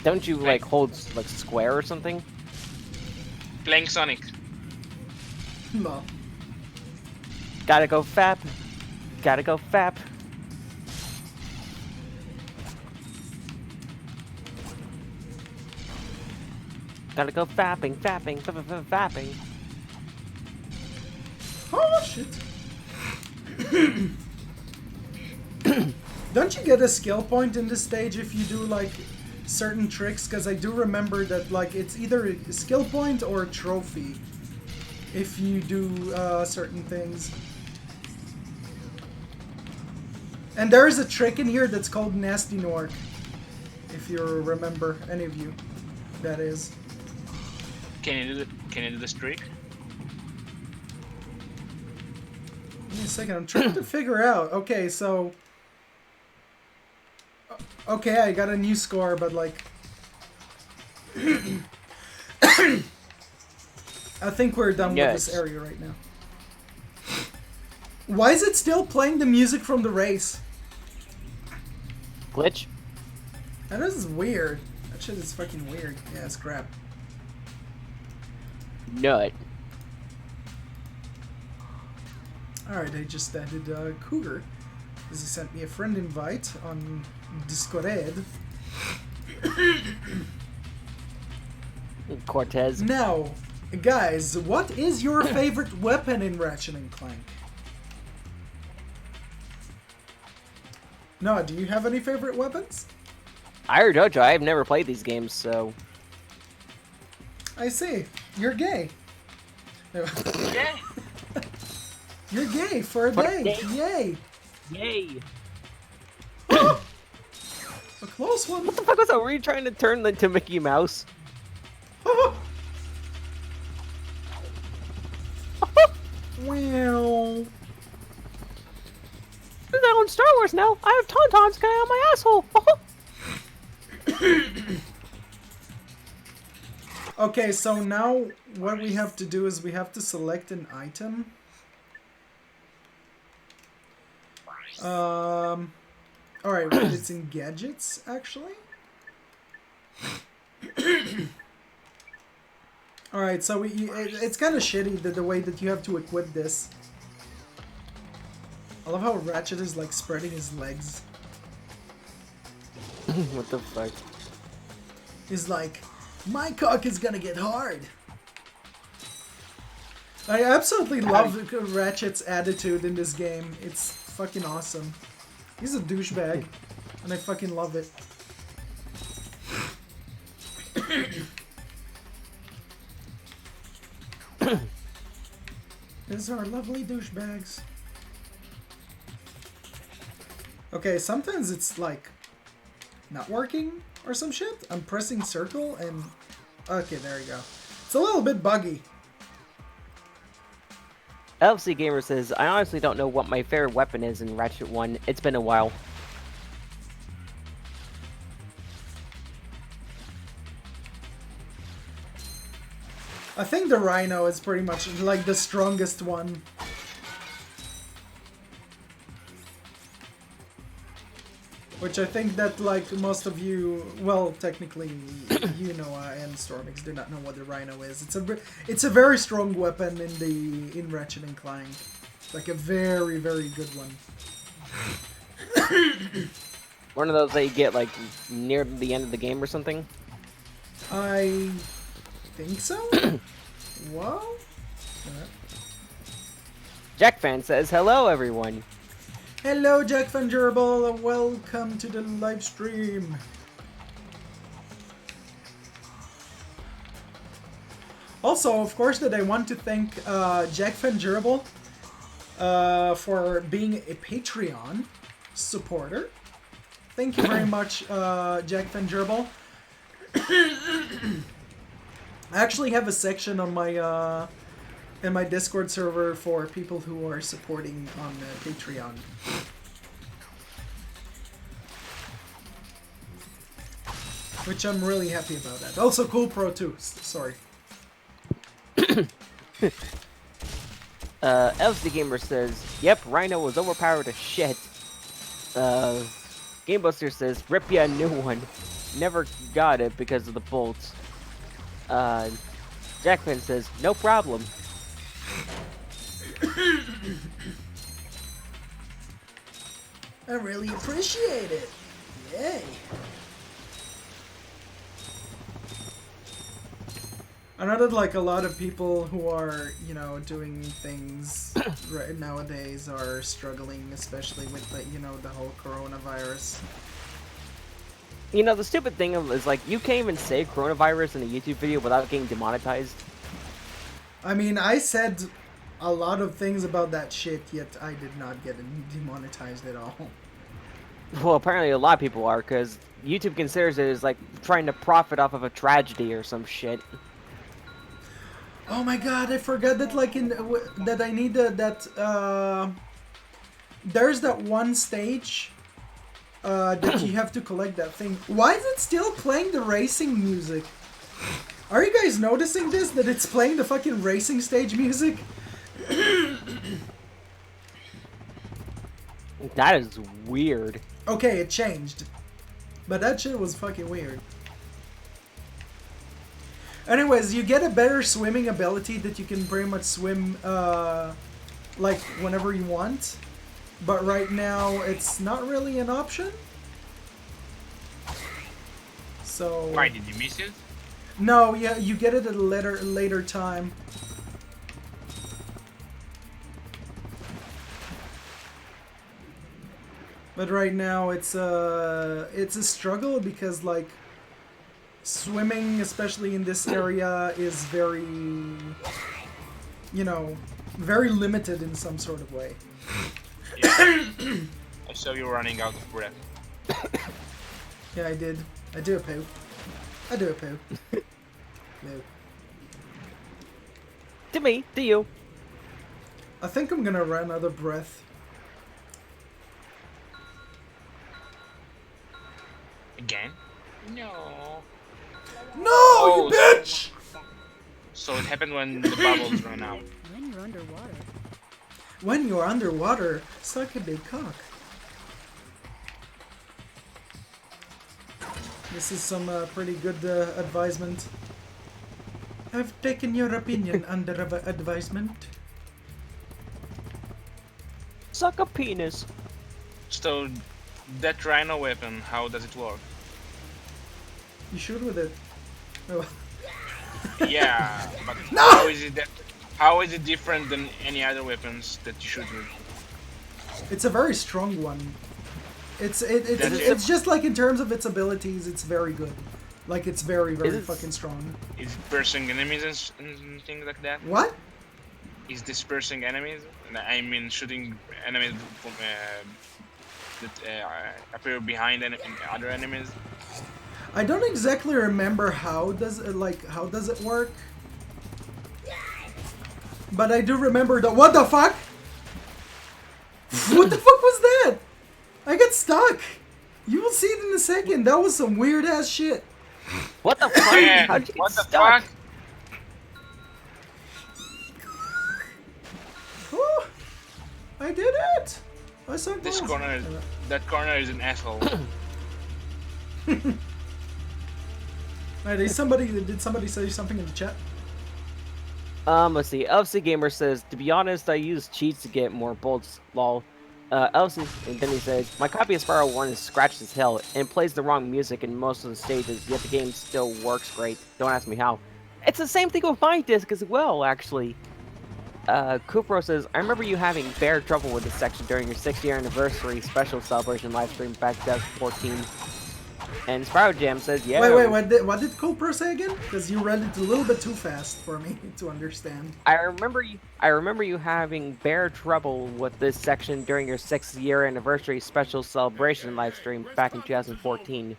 Don't you, like, hold, like, square or something? Playing Sonic. No. Gotta go fap. Gotta go fap. Gotta go fapping, fapping, fapping. Oh shit. Don't you get a skill point in this stage if you do like certain tricks? Because I do remember that like it's either a skill point or a trophy if you do certain things. And there is a trick in here that's called Nasty Nork. If you remember, any of you, that is. Can you do the streak? Give me a second, I'm trying to figure out. Okay, so... Okay, I got a new score, but like... I think we're done with this area right now. Why is it still playing the music from the race? Glitch? That is weird. That shit is fucking weird. Yeah, it's crap. Nut. Alright, I just added Cougar, because he sent me a friend invite on Discord. Cortez. Now, guys, what is your favorite weapon in Ratchet and Clank? Noah, do you have any favorite weapons? I or Dojo, I've never played these games, so... I see. You're gay. Yeah. You're gay for a day. Yay. Yay! A close one. What the fuck was that? Were you trying to turn into Mickey Mouse? Well. Since I own Star Wars now, I have Tauntauns going on my asshole! Okay, so now what we have to do is we have to select an item. Alright, it's in gadgets, actually. Alright, so it's kind of shitty the way that you have to equip this. I love how Ratchet is like spreading his legs. What the fuck? He's like, my cock is gonna get hard. I absolutely love Ratchet's attitude in this game. It's fucking awesome. He's a douchebag, and I fucking love it. These are lovely douchebags. Okay, sometimes it's like not working or some shit. I'm pressing circle and... Okay, there you go. It's a little bit buggy. LFC Gamer says, I honestly don't know what my favorite weapon is in Ratchet 1. It's been a while. I think the Rhino is pretty much like the strongest one. Which I think that like most of you, well, technically you Noah and Stormix do not know what the Rhino is. It's a very strong weapon in Ratchet and Clank. Like a very good one. One of those that you get like near the end of the game or something. I think so. Well, Jack Fan says, hello everyone. hello, Jack Van Gerbil, and welcome to the live stream. Also, of course, that I want to thank Jack Van Gerbil for being a Patreon supporter. Thank you very much, Jack Van Gerbil. I actually have a section on my in my Discord server for people who are supporting on Patreon. Which I'm really happy about that. Also, Cool Pro 2. Sorry. LFC Gamer says, yep, Rhino was overpowered as shit. Gamebuster says, rip ya a new one. Never got it because of the bolts. Jackman says, no problem. I really appreciate it. Yay. I know that like a lot of people who are, you know, doing things right nowadays are struggling, especially with the, you know, the whole coronavirus. You know, the stupid thing is like, you can't even say coronavirus in a YouTube video without getting demonetized. I mean, I said a lot of things about that shit, yet I did not get demonetized at all. Well, apparently a lot of people are, because YouTube considers it as like trying to profit off of a tragedy or some shit. Oh my god, I forgot that like that I need that there's that one stage that you have to collect that thing. Why is it still playing the racing music? Are you guys noticing this? That it's playing the fucking racing stage music? That is weird. Okay, it changed. But that shit was fucking weird. Anyways, you get a better swimming ability that you can pretty much swim like whenever you want. But right now, it's not really an option. So... Why, did you miss it? No, yeah, you get it at a later time. But right now, it's a struggle because like swimming, especially in this area, is very, you know, very limited in some sort of way. Yeah. I saw you running out of breath. Yeah, I did. I do a poo. I do a poo. No. To me, to you. I think I'm gonna run out of breath. Again? No. No, you bitch! So it happened when the bubbles ran out. When you're underwater. When you're underwater, suck a big cock. This is some pretty good advisement. I've taken your opinion under advisement. Suck a penis. So, that rhino weapon, how does it work? You shoot with it. Oh. Yeah, but No! how is it different than any other weapons that you shoot with? It's a very strong one. It's just like in terms of its abilities, it's very good. Like it's very fucking strong. Is it dispersing enemies and things like that? What? Is dispersing enemies? I mean, shooting enemies from, that appear behind other enemies. I don't exactly remember how does it work. But I do remember the— what the fuck? What the fuck was that? I got stuck. You will see it in a second. That was some weird ass shit. What the fuck? Man, How'd you get what the stuck? fuck? Whew. I did it. I saw This close. corner, that corner is an asshole. Alright, did somebody say something in the chat? Let's see. LFC Gamer says, to be honest, I use cheats to get more bolts, lol. LFC, and then he says, my copy of Spiral 1 is scratched as hell and plays the wrong music in most of the stages, yet the game still works great. Don't ask me how. It's the same thing with my disc as well, actually. Kupro says, I remember you having bare trouble with this section during your 6th-year anniversary special celebration livestream back in 2014. And Spiral Jam says, yeah. Wait, what did Cole say again? Because you read it a little bit too fast for me to understand. I remember you having bare trouble with this section during your 6th-year anniversary special celebration livestream back in 2014.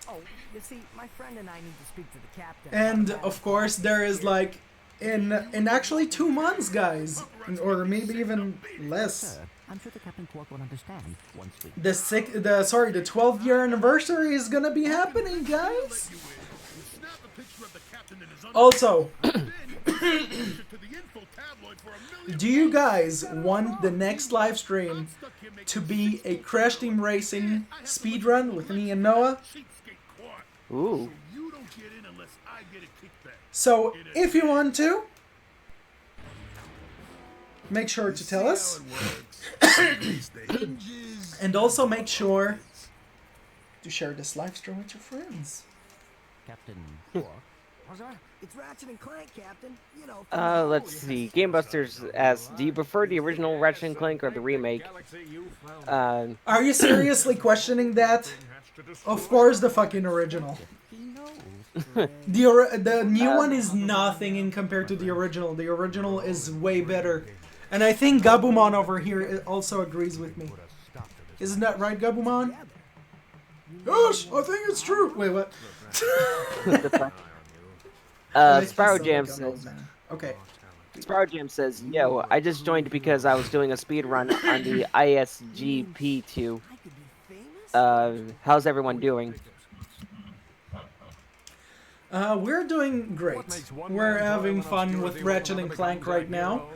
Oh, you see, my friend and I need to speak to the captain. And of course, there is like in actually 2 months, guys, or maybe even less. I'm sure the Captain Quark will understand once we... The 12th-year anniversary is gonna be happening, guys. Also, do you guys want the next live stream to be a Crash Team Racing speedrun with me and Noah? Ooh. So, if you want to, make sure to tell us. And also make sure to share this live stream with your friends. Captain Quark? It's Ratchet and Clank, Captain. You know. Let's see. GameBusters asks, do you prefer the original Ratchet & Clank or the remake? Are you seriously questioning that? Of course, the fucking original. The new one is nothing in compared to the original. The original is way better. And I think Gabumon over here also agrees with me. Isn't that right, Gabumon? Yes, I think it's true. Wait, what? Spiral Jam says, okay. Spiral Jam says, yo, I just joined because I was doing a speed run on the ISGP2. How's everyone doing? We're doing great. We're having fun with Ratchet and Clank right now.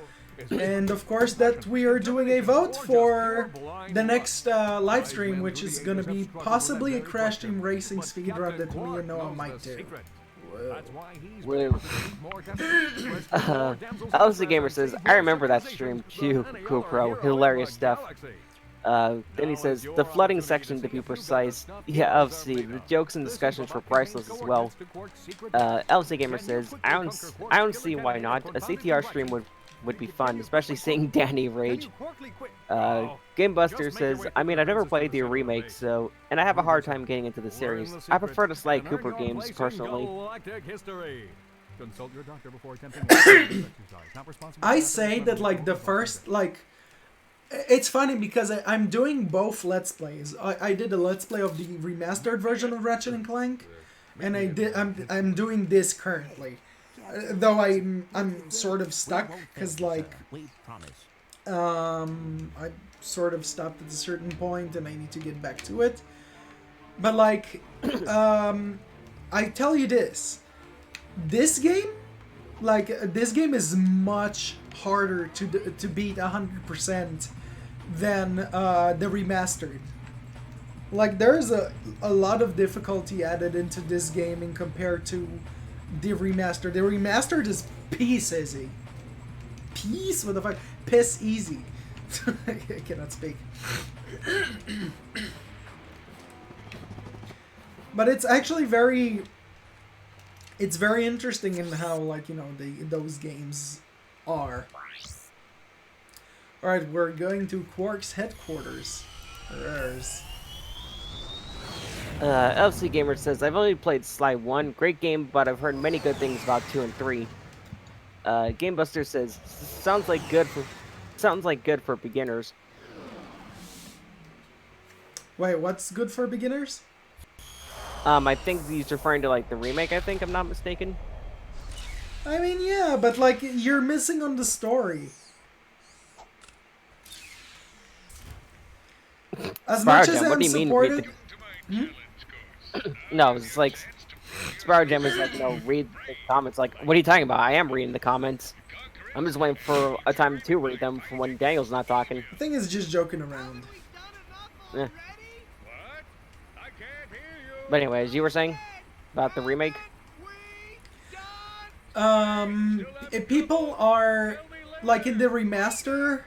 And of course that we are doing a vote for the next live stream, which is gonna be possibly a Crash Team Racing speedrun that me and Noah might do. Alice the Gamer says, I remember that stream too, Cool Pro. Hilarious stuff. Then he says, the flooding section to be precise. Yeah, obviously, the jokes and discussions were priceless as well. LC Gamer says, I don't see why not. A CTR stream would be fun, especially seeing Danny rage. Gamebuster says, I mean, I've never played the remake, so, and I have a hard time getting into the series. I prefer the Sly Cooper games, personally. I say that, like, the first, like, it's funny because I'm doing both Let's Plays. I did a Let's Play of the remastered version of Ratchet and Clank, and I'm doing this currently. Though I'm sort of stuck, because, like, I sort of stopped at a certain point and I need to get back to it. But, like, I tell you this game, like, this game is much harder to beat 100% than the remastered. Like, there's a lot of difficulty added into this game in compared to the remastered. The remastered is piece easy. Piece? What the fuck? Piss easy. I cannot speak. But it's actually very... It's very interesting in how, like, you know, those games are. Alright, we're going to Quark's headquarters. LC Gamer says, I've only played Sly 1. Great game, but I've heard many good things about 2 and 3. Gamebuster says, sounds like good for beginners. Wait, what's good for beginners? I think he's referring to, like, the remake, I think, I'm not mistaken. I mean, yeah, but like you're missing on the story. As much as Sparrowjam, what I'm do you mean read supported, the... No, it's like Sparrowjam is like, read the comments. Like, what are you talking about? I am reading the comments. I'm just waiting for a time to read them from when Daniel's not talking. the thing is just joking around. Eh. But anyways, you were saying about the remake? If people are like in the remaster,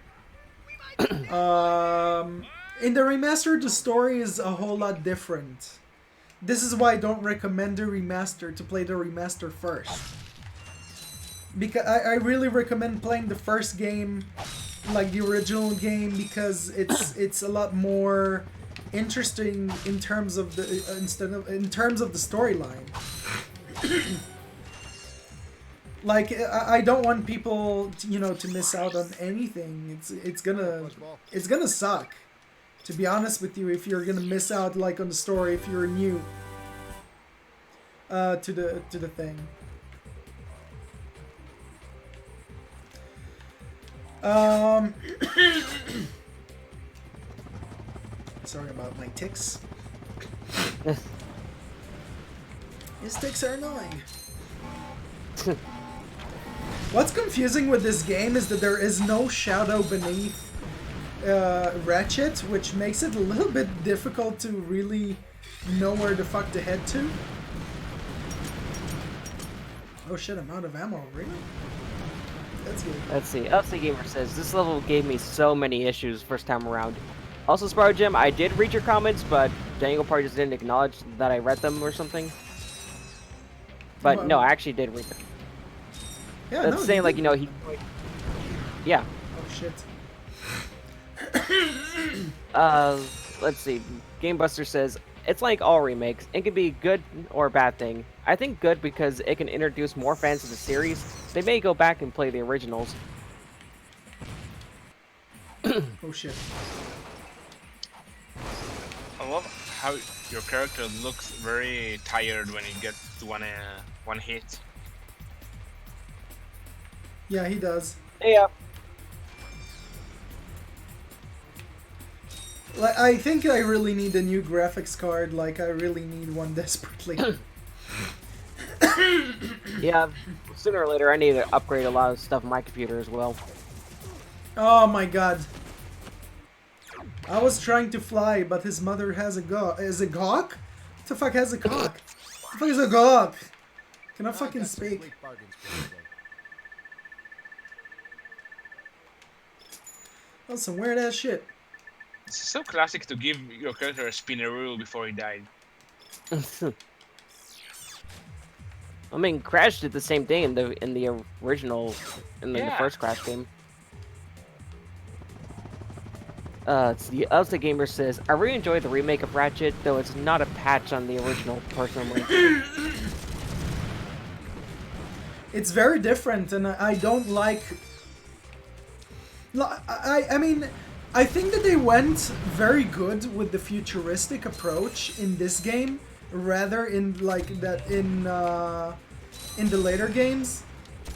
in the remaster the story is a whole lot different. This is why I don't recommend the remaster, to play the remaster first. Because I really recommend playing the first game, like the original game, because it's a lot more interesting in terms of the in terms of the storyline. Like I don't want people to miss out on anything. It's gonna suck, to be honest with you, if you're gonna miss out like on the story if you're new to the thing. Sorry about my ticks. These ticks are annoying. What's confusing with this game is that there is no shadow beneath Ratchet, which makes it a little bit difficult to really know where the fuck to head to. Oh shit, I'm out of ammo, really? That's good. Let's see. LC Gamer says, this level gave me so many issues first time around. Also, Sparrow Jim, I did read your comments, but Daniel probably just didn't acknowledge that I read them or something. But Well, no, I actually did read them. Yeah, That's no, saying, you like, did. he... Yeah. Oh shit. Let's see. GameBuster says, it's like all remakes. It can be good or a bad thing. I think good because it can introduce more fans to the series. They may go back and play the originals. Oh shit. I love how your character looks very tired when he gets one hit. Yeah, he does. Yeah. Like, I think I really need a new graphics card. Like, I really need one desperately. Yeah, sooner or later I need to upgrade a lot of stuff on my computer as well. Oh my god. I was trying to fly, but his mother has a gawk. Is a gawk? What the fuck has a cock? What the fuck is a gawk? Can I fucking speak? That's some weird ass shit. It's so classic to give your character a spinneroo before he died. I mean, Crash did the same thing in the original, in the first Crash game. It's the Elsa Gamer says, I really enjoyed the remake of Ratchet, though it's not a patch on the original personally. It's very different, and I don't like... I mean, I think that they went very good with the futuristic approach in this game, rather in like that in the later games,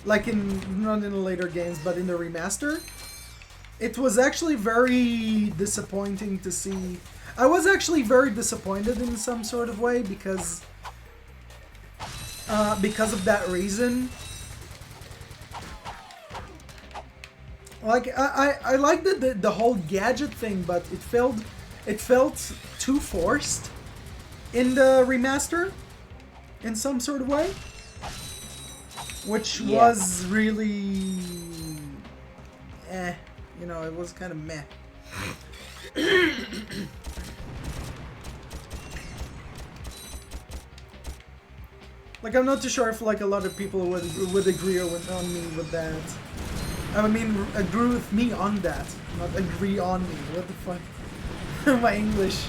like not in the later games, but in the remaster. It was actually very disappointing to see. I was actually very disappointed in some sort of way because of that reason. Like I liked the whole gadget thing, but it felt too forced in the remaster in some sort of way, which was really it was kind of meh. Like, I'm not too sure if like a lot of people would agree on me with that. I mean, agree with me on that, not agree on me. What the fuck? My English.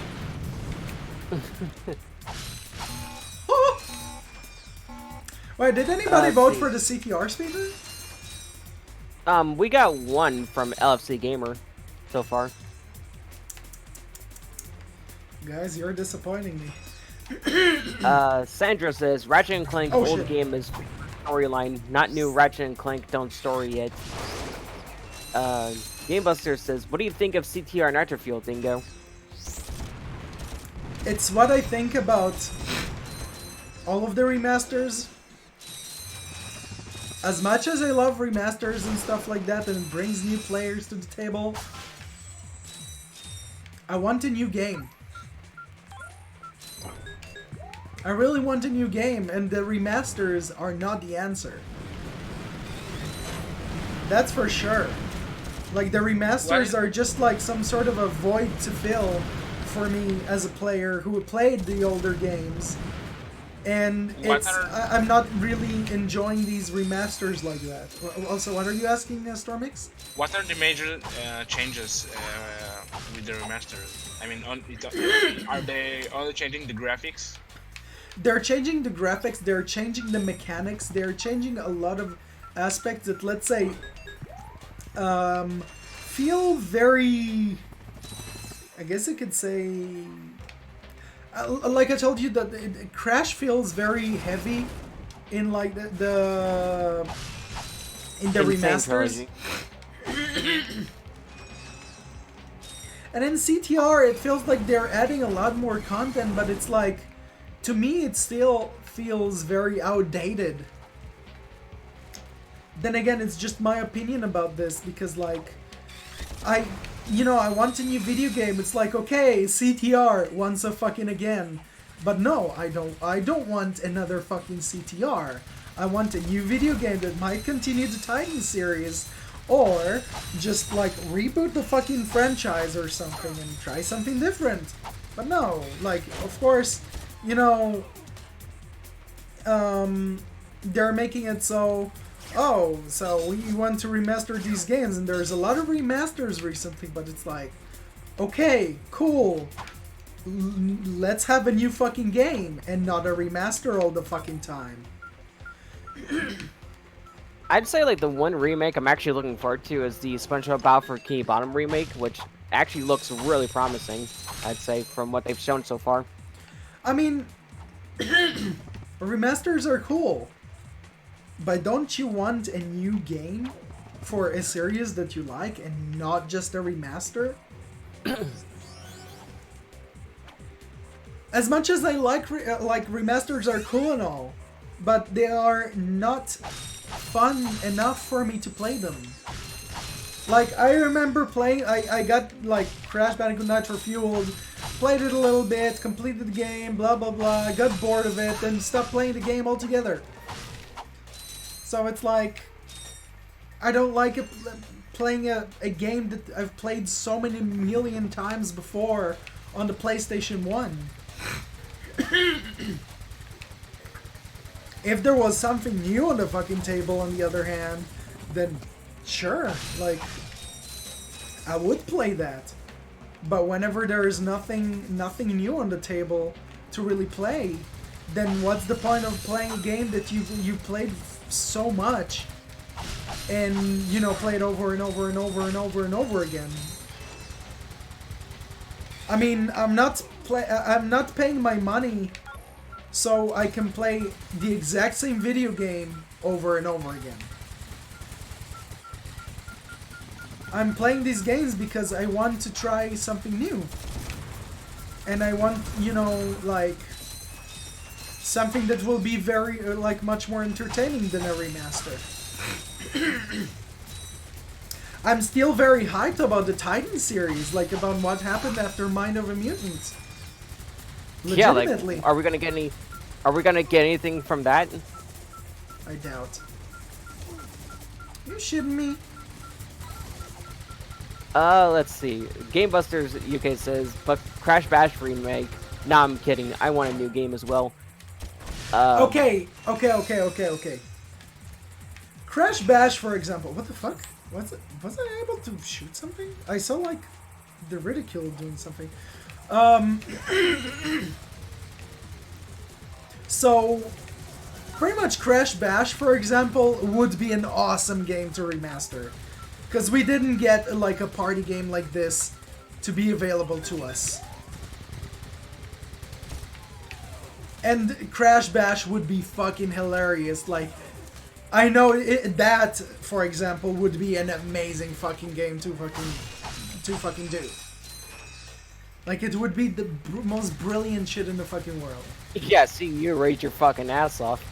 Wait, did anybody vote for the CTR speedrun? We got one from LFC Gamer so far. Guys, you're disappointing me. Sandra says, Ratchet and Clank old game is storyline, not new Ratchet and Clank don't story yet. Gamebuster says, what do you think of CTR Nitro Fuel, Dingo? It's what I think about all of the remasters. As much as I love remasters and stuff like that, and it brings new players to the table, I want a new game. I really want a new game, and the remasters are not the answer. That's for sure. Like, the remasters are just like some sort of a void to fill for me as a player who played the older games. And I'm not really enjoying these remasters like that. Also, what are you asking, Stormix? What are the major changes with the remasters? I mean, are they only changing the graphics? They're changing the graphics, they're changing the mechanics, they're changing a lot of aspects that, let's say, feel very... I guess I could say... like I told you, that Crash feels very heavy in like the remasters. And in CTR, it feels like they're adding a lot more content, but it's like, to me, it still feels very outdated. Then again, it's just my opinion about this, because like, I want a new video game. It's like, okay, CTR once a fucking again. But no, I don't want another fucking CTR. I want a new video game that might continue the Titan series, or just like reboot the fucking franchise or something and try something different. But no, like, of course, they're making it so, oh, so we want to remaster these games, and there's a lot of remasters recently, but it's like, okay, cool, let's have a new fucking game, and not a remaster all the fucking time. I'd say like the one remake I'm actually looking forward to is the SpongeBob Battle for Bikini Bottom remake, which actually looks really promising, I'd say, from what they've shown so far. I mean, remasters are cool, but don't you want a new game for a series that you like and not just a remaster? As much as I like remasters are cool and all, but they are not fun enough for me to play them. Like, I remember playing, I got like Crash Bandicoot Nitro Fueled, played it a little bit, completed the game, blah blah blah, got bored of it, and stopped playing the game altogether. So it's like, I don't like playing a game that I've played so many million times before on the PlayStation 1. If there was something new on the fucking table, on the other hand, then sure, like, I would play that. But whenever there is nothing new on the table to really play, then what's the point of playing a game that you played so much and played over and over and over and over and over again? I mean, I'm not paying my money so I can play the exact same video game over and over again. I'm playing these games because I want to try something new. And I want, like, something that will be very, much more entertaining than a remaster. I'm still very hyped about the Titan series, like, about what happened after Mind of a Mutant. Legitimately. Yeah, like, are we gonna get anything from that? I doubt. You shitting me? Let's see. Gamebusters UK says, but Crash Bash remake. Nah, I'm kidding. I want a new game as well. Okay. Crash Bash, for example. What the fuck? Was I able to shoot something? I saw, like, the ridicule doing something. So, pretty much Crash Bash, for example, would be an awesome game to remaster. Because we didn't get, like, a party game like this to be available to us. And Crash Bash would be fucking hilarious. Like, I know that, for example, would be an amazing fucking game to fucking do. Like, it would be the most brilliant shit in the fucking world. Yeah, seeing you rage your fucking ass off.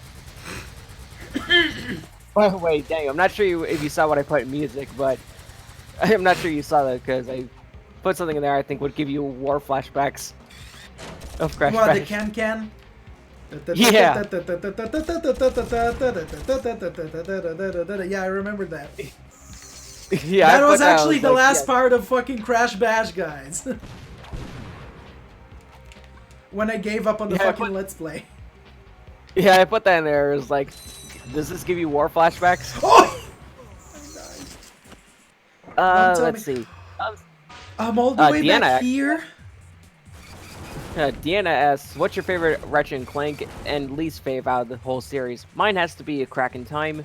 By the way, dang, I'm not sure if you saw what I put in music, but I'm not sure you saw that because I put something in there I think would give you war flashbacks of Crash What, the Bash. can? Yeah. Yeah, I remember that. Yeah, That I was put I actually the like, last yeah. part of fucking Crash Bash, guys. When I gave up on the Yeah, I fucking put- Let's Play. Yeah, I put that in there. It was like, does this give you war flashbacks? Oh! Don't tell Let's me. see. I'm all the way Deanna, back here. Deanna asks, what's your favorite Ratchet and Clank and least fave out of the whole series? Mine has to be A Crack in Time.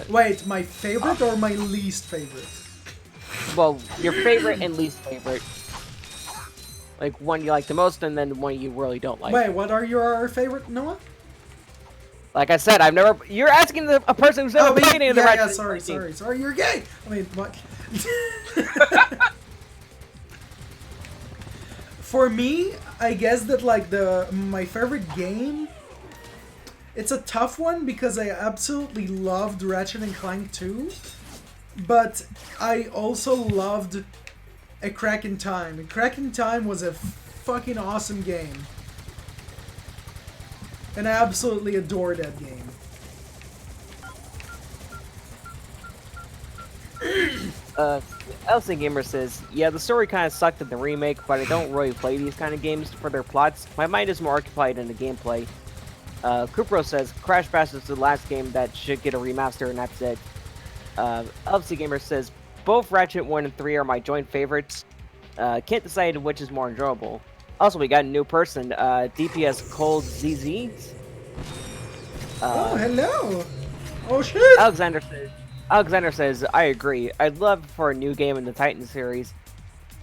Wait, my favorite or my least favorite? Well, your favorite and least favorite. Like, one you like the most and then one you really don't like. Wait, what are your favorite, Noah? Like I said, I've never... You're asking a person who's never played any of the Ratchet and sorry, Clank games. sorry, you're gay! I mean, what? For me, I guess that, like, my favorite game... It's a tough one because I absolutely loved Ratchet and Clank 2. But I also loved A Crack in Time. A Crack in Time was a fucking awesome game. And I absolutely adore that game. Elsie Gamer says, yeah, the story kind of sucked in the remake, but I don't really play these kind of games for their plots. My mind is more occupied in the gameplay. Kupro says, Crash Bash is the last game that should get a remaster, and that's it. Elsie Gamer says, both Ratchet 1 and 3 are my joint favorites. Can't decide which is more enjoyable. Also, we got a new person, DPS Cold ZZ. Oh, hello! Oh, shit! Alexander says, I agree. I'd love for a new game in the Titan series.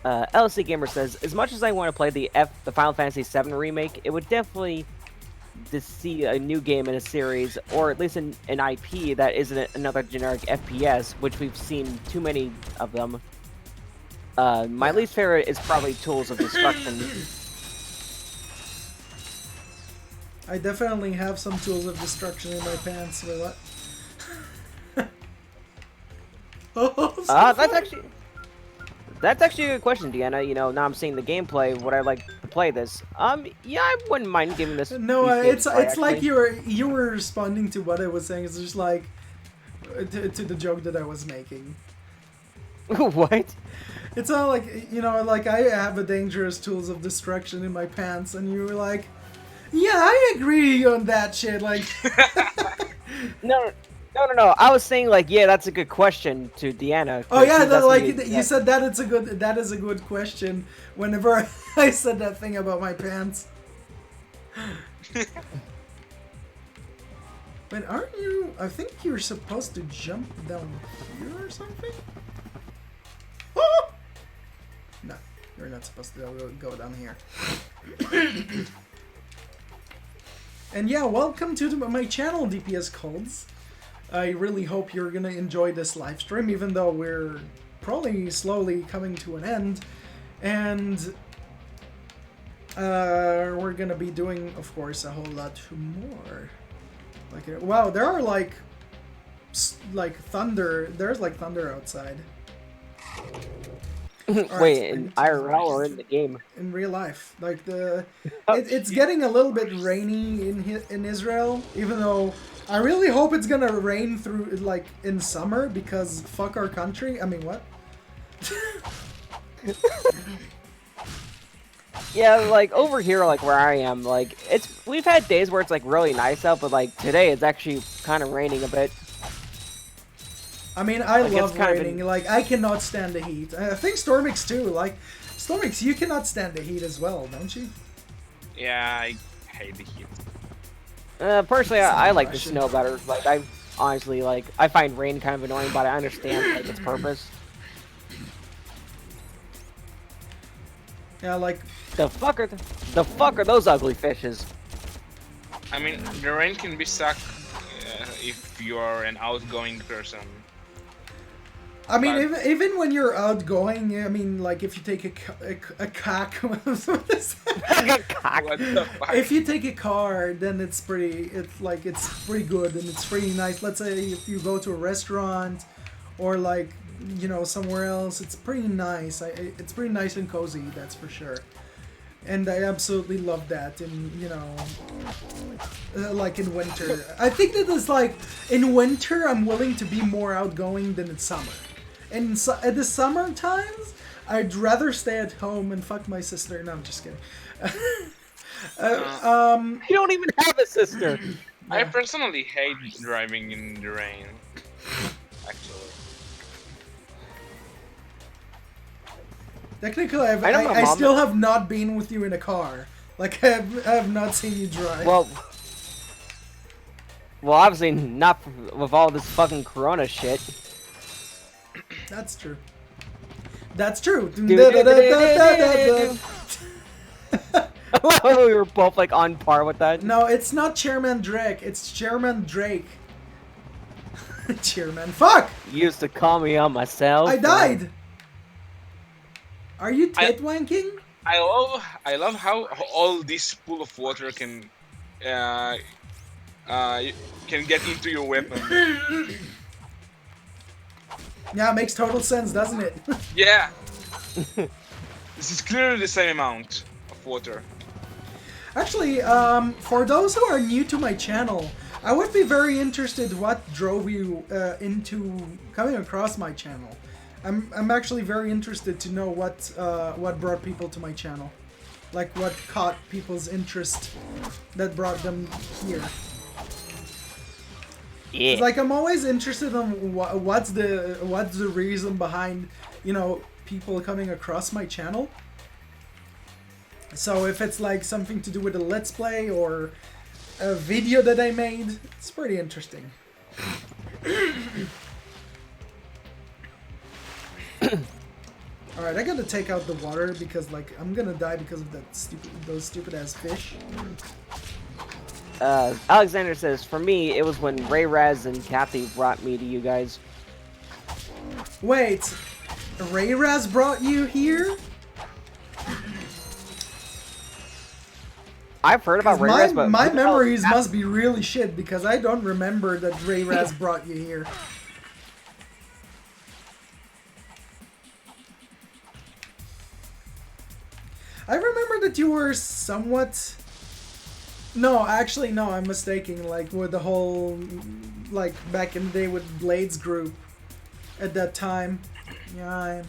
LC Gamer says, as much as I want to play the Final Fantasy VII remake, it would definitely to see a new game in a series, or at least an IP that isn't another generic FPS, which we've seen too many of them. My least favorite is probably Tools of Destruction. I definitely have some Tools of Destruction in my pants. Wait, what? Oh, that's actually a good question, Deanna. You know, now I'm seeing the gameplay. Would I like to play this? Yeah, I wouldn't mind giving this. No, these games a try, it's like actually. you were responding to what I was saying. It's just like to the joke that I was making. What? It's not like, you know, like I have a dangerous Tools of Destruction in my pants, and you were like, yeah, I agree on that shit. Like, No. I was saying like, yeah, that's a good question to Deanna. oh yeah, She you said that that is a good question. Whenever I said that thing about my pants. But aren't you? I think you're supposed to jump down here or something. Oh! No, you're not supposed to go down here. And yeah, welcome to my channel, DPS Colds. I really hope you're gonna enjoy this live stream, even though we're probably slowly coming to an end. And we're gonna be doing, of course, a whole lot more. Like, wow, there are like thunder. There's like thunder outside. Wait, in IRL or in the game? In real life, like it's getting a little bit rainy in Israel, even though I really hope it's gonna rain through like in summer, because fuck our country. I mean, what? Yeah, like over here, like where I am, like we've had days where it's like really nice out, but like today it's actually kind of raining a bit. I mean, I Like, love it's kind of raining. Like, I cannot stand the heat. I think Stormix too. Like, Stormix, you cannot stand the heat as well, don't you? Yeah, I hate the heat. Personally, I like the snow better. Like, I honestly like I find rain kind of annoying, but I understand like its purpose. Yeah, like The fuck are those ugly fishes? I mean, the rain can be sucked if you're an outgoing person. I mean, But- even when you're outgoing, I mean, like if you take a cock, What the fuck? if you take a car, then it's pretty good and it's pretty nice. Let's say if you go to a restaurant or like, you know, somewhere else, it's pretty nice. It's pretty nice and cozy, that's for sure. And I absolutely love that. And you know, like in winter, I think that it's like in winter I'm willing to be more outgoing than in summer. And at the summer times, I'd rather stay at home and fuck my sister. No, I'm just kidding. You don't even have a sister. I personally hate driving in the rain. Actually. Technically, I know my I mom- still have not been with you in a car. Like, I have not seen you drive. Well, obviously not with all this fucking Corona shit. That's true. That's true. We were both like on par with that. No, it's not Chairman Drake. It's Chairman Drake. Chairman. Fuck! You used to call me on myself. I died! Are you tit wanking? I love how all this pool of water can get into your weapon. Yeah, it makes total sense, doesn't it? Yeah. This is clearly the same amount of water. Actually, for those who are new to my channel, I would be very interested what drove you into coming across my channel. I'm actually very interested to know what brought people to my channel, like what caught people's interest that brought them here. Yeah. It's like I'm always interested in what's the reason behind, you know, people coming across my channel. So if it's like something to do with a let's play or a video that I made, it's pretty interesting. Alright, I gotta take out the water because like I'm gonna die because of those stupid ass fish. Alexander says, for me, it was when Ray Raz and Kathy brought me to you guys. Wait, Ray Raz brought you here? I've heard about Ray Raz, but my memories must be really shit because I don't remember that Ray Raz brought you here. I remember that you were somewhat... No, actually, no, I'm mistaken. Like, with the whole... Like, back in the day with Blades group. At that time. Yeah,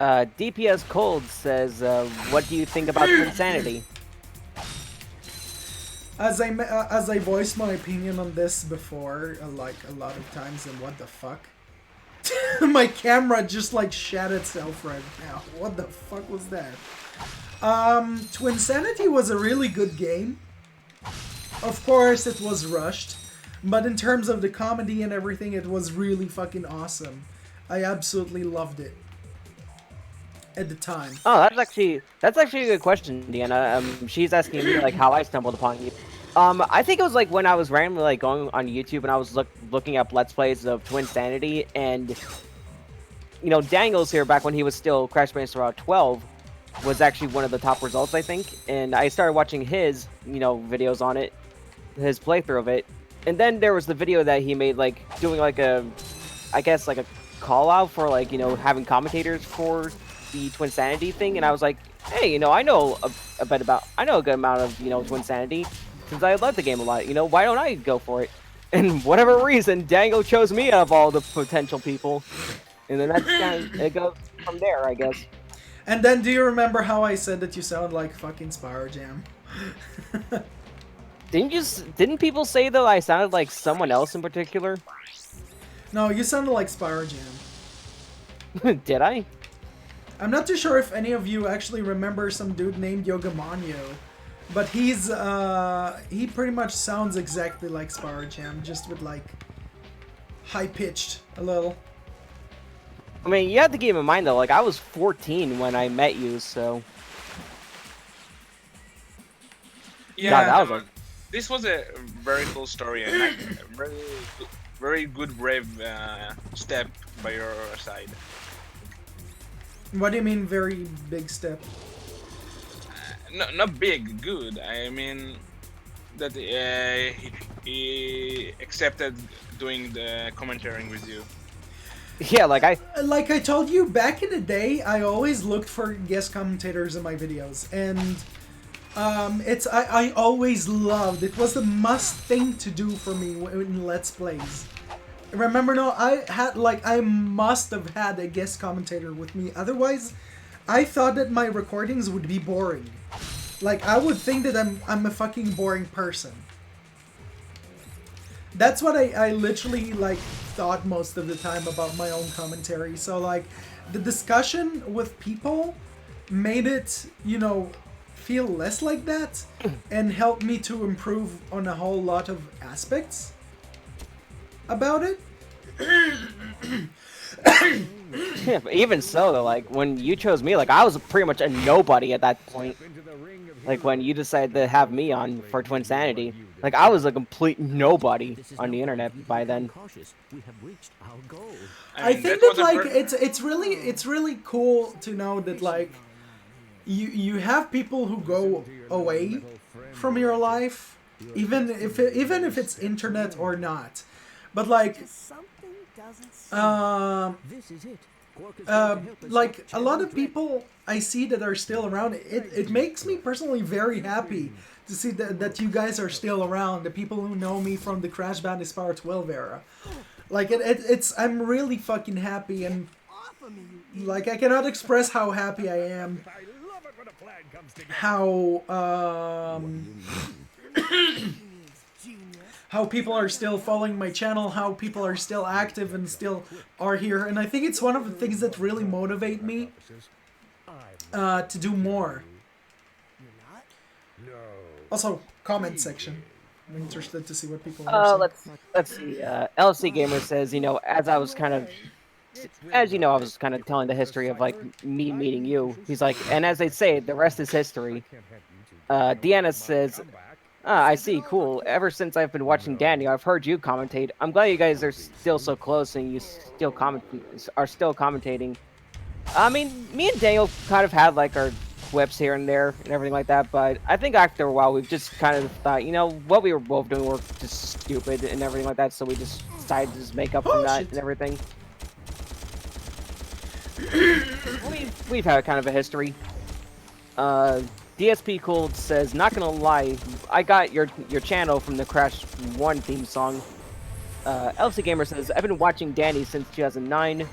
DPS Cold says, what do you think about Insanity? As I voiced my opinion on this before, like, a lot of times, and what the fuck? My camera just like shat itself right now. What the fuck was that? Twinsanity was a really good game. Of course it was rushed, but in terms of the comedy and everything, it was really fucking awesome. I absolutely loved it at the time. Oh, that's actually a good question, Deanna. She's asking me like how I stumbled upon you. I think it was like when I was randomly like going on YouTube and I was looking up Let's Plays of Twinsanity, and you know, Daniels here back when he was still Crash Bandicoot 12 was actually one of the top results, I think, and I started watching his, you know, videos on it, his playthrough of it, and then there was the video that he made like doing like a, I guess like a call out for like, you know, having commentators for the Twinsanity thing, and I was like, hey, you know, I know a good amount of, you know, Twinsanity. Since I love the game a lot, you know, why don't I go for it? And whatever reason, Dango chose me out of all the potential people. And then that's kind of, it goes from there, I guess. And then do you remember how I said that you sound like fucking Spyro Jam? Didn't people say though I sounded like someone else in particular? No, you sounded like Spyro Jam. Did I? I'm not too sure if any of you actually remember some dude named Yogamanyo. But he's, he pretty much sounds exactly like Spyro Jam, just with, like, high-pitched a little. I mean, you have to keep in mind, though, like, I was 14 when I met you, so... Yeah, that was this was a very cool story and very, very good, brave step by your side. What do you mean, very big step? No, not big, good. I mean that he accepted doing the commentating with you. yeah, like Like I told you, back in the day, I always looked for guest commentators in my videos, and I always loved. It was the must thing to do for me in Let's Plays. Remember, no, I must have had a guest commentator with me. Otherwise, I thought that my recordings would be boring. Like, I would think that I'm a fucking boring person. That's what I literally, like, thought most of the time about my own commentary. So, like, the discussion with people made it, you know, feel less like that and helped me to improve on a whole lot of aspects about it. yeah, but even so though, like when you chose me, like I was pretty much a nobody at that point. Like when you decided to have me on for Twinsanity, like I was a complete nobody on the internet by then. Cautious. We have reached our goal. I mean, think that that was a like it's really cool to know that like you have people who go away from your life, even if it's internet or not. But like Something doesn't seem This is it. Quark is going to help us like stop a lot of Chernobyl. people I see that are still around, it makes me personally very happy to see that you guys are still around, the people who know me from the Crash Bandicoot Power 12 era. Like it's I'm really fucking happy, and like I cannot express how happy I am. How how people are still following my channel, how people are still active and still are here, and I think it's one of the things that really motivate me to do more. Also, comment section. I'm interested to see what people are saying. Let's see. LC Gamer says, you know, as I was kind of telling the history of like me meeting you. He's like, and as they say, the rest is history. Deanna says, ah, I see, cool. Ever since I've been watching Danny, I've heard you commentate. I'm glad you guys are still so close and you still commentating. I mean, me and Daniel kind of had like our quips here and there and everything like that, but I think after a while we've just kind of thought, you know, what we were both doing were just stupid and everything like that, so we just decided to just make up from that and everything. We've had kind of a history. DSP Cool says, not gonna lie, I got your channel from the Crash 1 theme song. LC Gamer says, I've been watching Danny since 2009.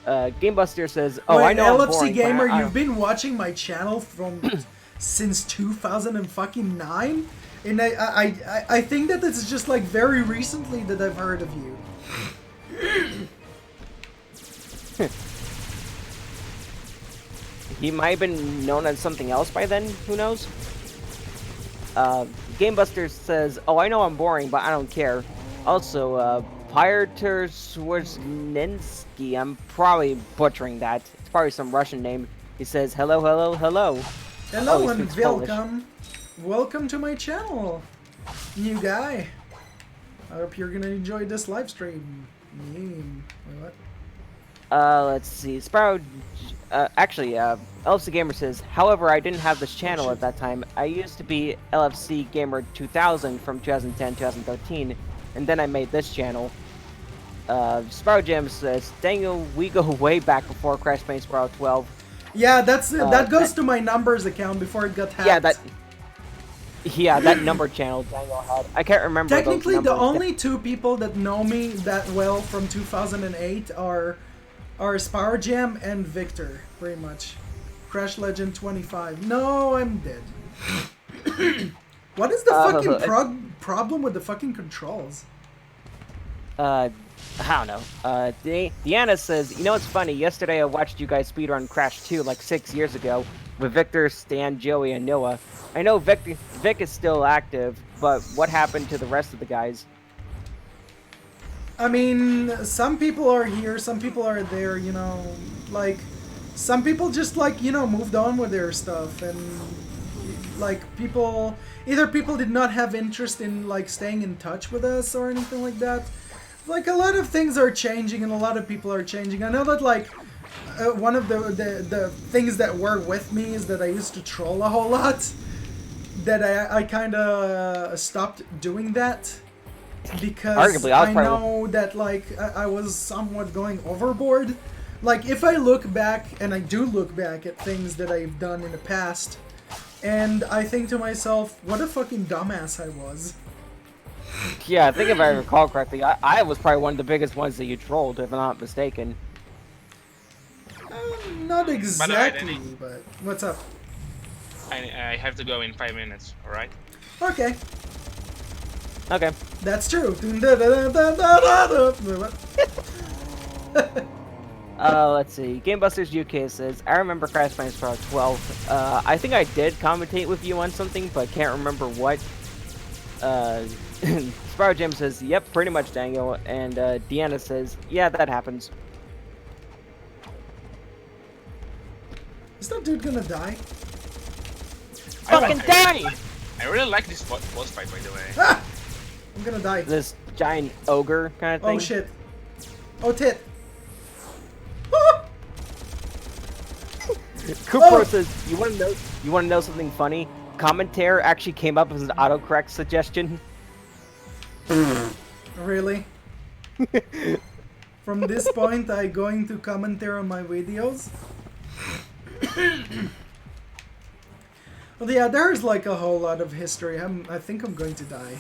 Gamebuster says, oh, wait, I know LFC I'm boring, Gamer, but you've been watching my channel from since 2009? And I think that it's just like very recently that I've heard of you. He might have been known as something else by then, who knows? Gamebuster says, oh, I know I'm boring, but I don't care. Also, Pyotr Swazninsky, I'm probably butchering that. It's probably some Russian name. He says, hello, hello, hello. Hello he and speaks Polish. welcome. Welcome to my channel, new guy. I hope you're gonna enjoy this live stream. What? Let's see. Sparrow, LFC Gamer says, however, I didn't have this channel at that time. I used to be LFC Gamer 2000 from 2010 2013, and then I made this channel. Sparrow Jam says, Daniel, we go way back before Crash Bandicoot Sparrow 12. Yeah, that goes to my numbers account before it got hacked. That number channel Daniel had. I can't remember. Technically, those the numbers. only two people that know me that well from 2008 are Sparrow Jam and Victor, pretty much. Crash Legend 25. No, I'm dead. What is the fucking problem with the fucking controls? I don't know. Deanna says, you know what's funny? Yesterday I watched you guys speedrun Crash 2 like 6 years ago with Victor, Stan, Joey, and Noah. I know Vic is still active, but what happened to the rest of the guys? I mean, some people are here, some people are there, you know, like, some people just, like, you know, moved on with their stuff, and, like either people did not have interest in like staying in touch with us or anything like that. Like a lot of things are changing and a lot of people are changing. I know that like one of the things that were with me is that I used to troll a whole lot. That I kind of stopped doing that because Arguably, I was I know that like I was somewhat going overboard. Like if I look back, and I do look back at things that I've done in the past, and I think to myself, what a fucking dumbass I was. Yeah, I think if I recall correctly, I was probably one of the biggest ones that you trolled, if I'm not mistaken. Not exactly, but what's up? I have to go in 5 minutes, alright? Okay, Okay. that's true. Let's see. GameBusters UK says, I remember Crash Bandicoot 12. I think I did commentate with you on something, but can't remember what. Sparrow Jim says, yep, pretty much, Daniel. And Deanna says, yeah, that happens. Is that dude gonna die? Fucking die! I really like this boss fight, by the way. Ah! I'm gonna die. This giant ogre kind of thing. Oh shit. Oh tit. Ah! Cooper Oh! says, you want to know something funny? Commentator actually came up as an autocorrect suggestion. Really? From this point, I going to commentate on my videos? Well, yeah, there's like a whole lot of history. I think I'm going to die.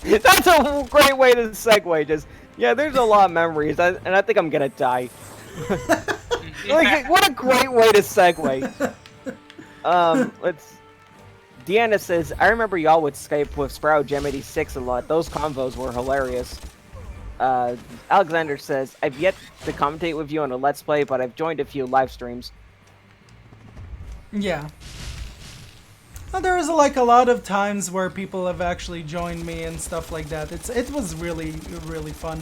That's a great way to segue. Just yeah, there's a lot of memories, and I think I'm gonna die. Like, what a great way to segue. Deanna says, I remember y'all would Skype with Sprout Gem 86 a lot. Those convos were hilarious. Alexander says, I've yet to commentate with you on a Let's Play, but I've joined a few live streams. Yeah. Well, there was like a lot of times where people have actually joined me and stuff like that. It was really fun.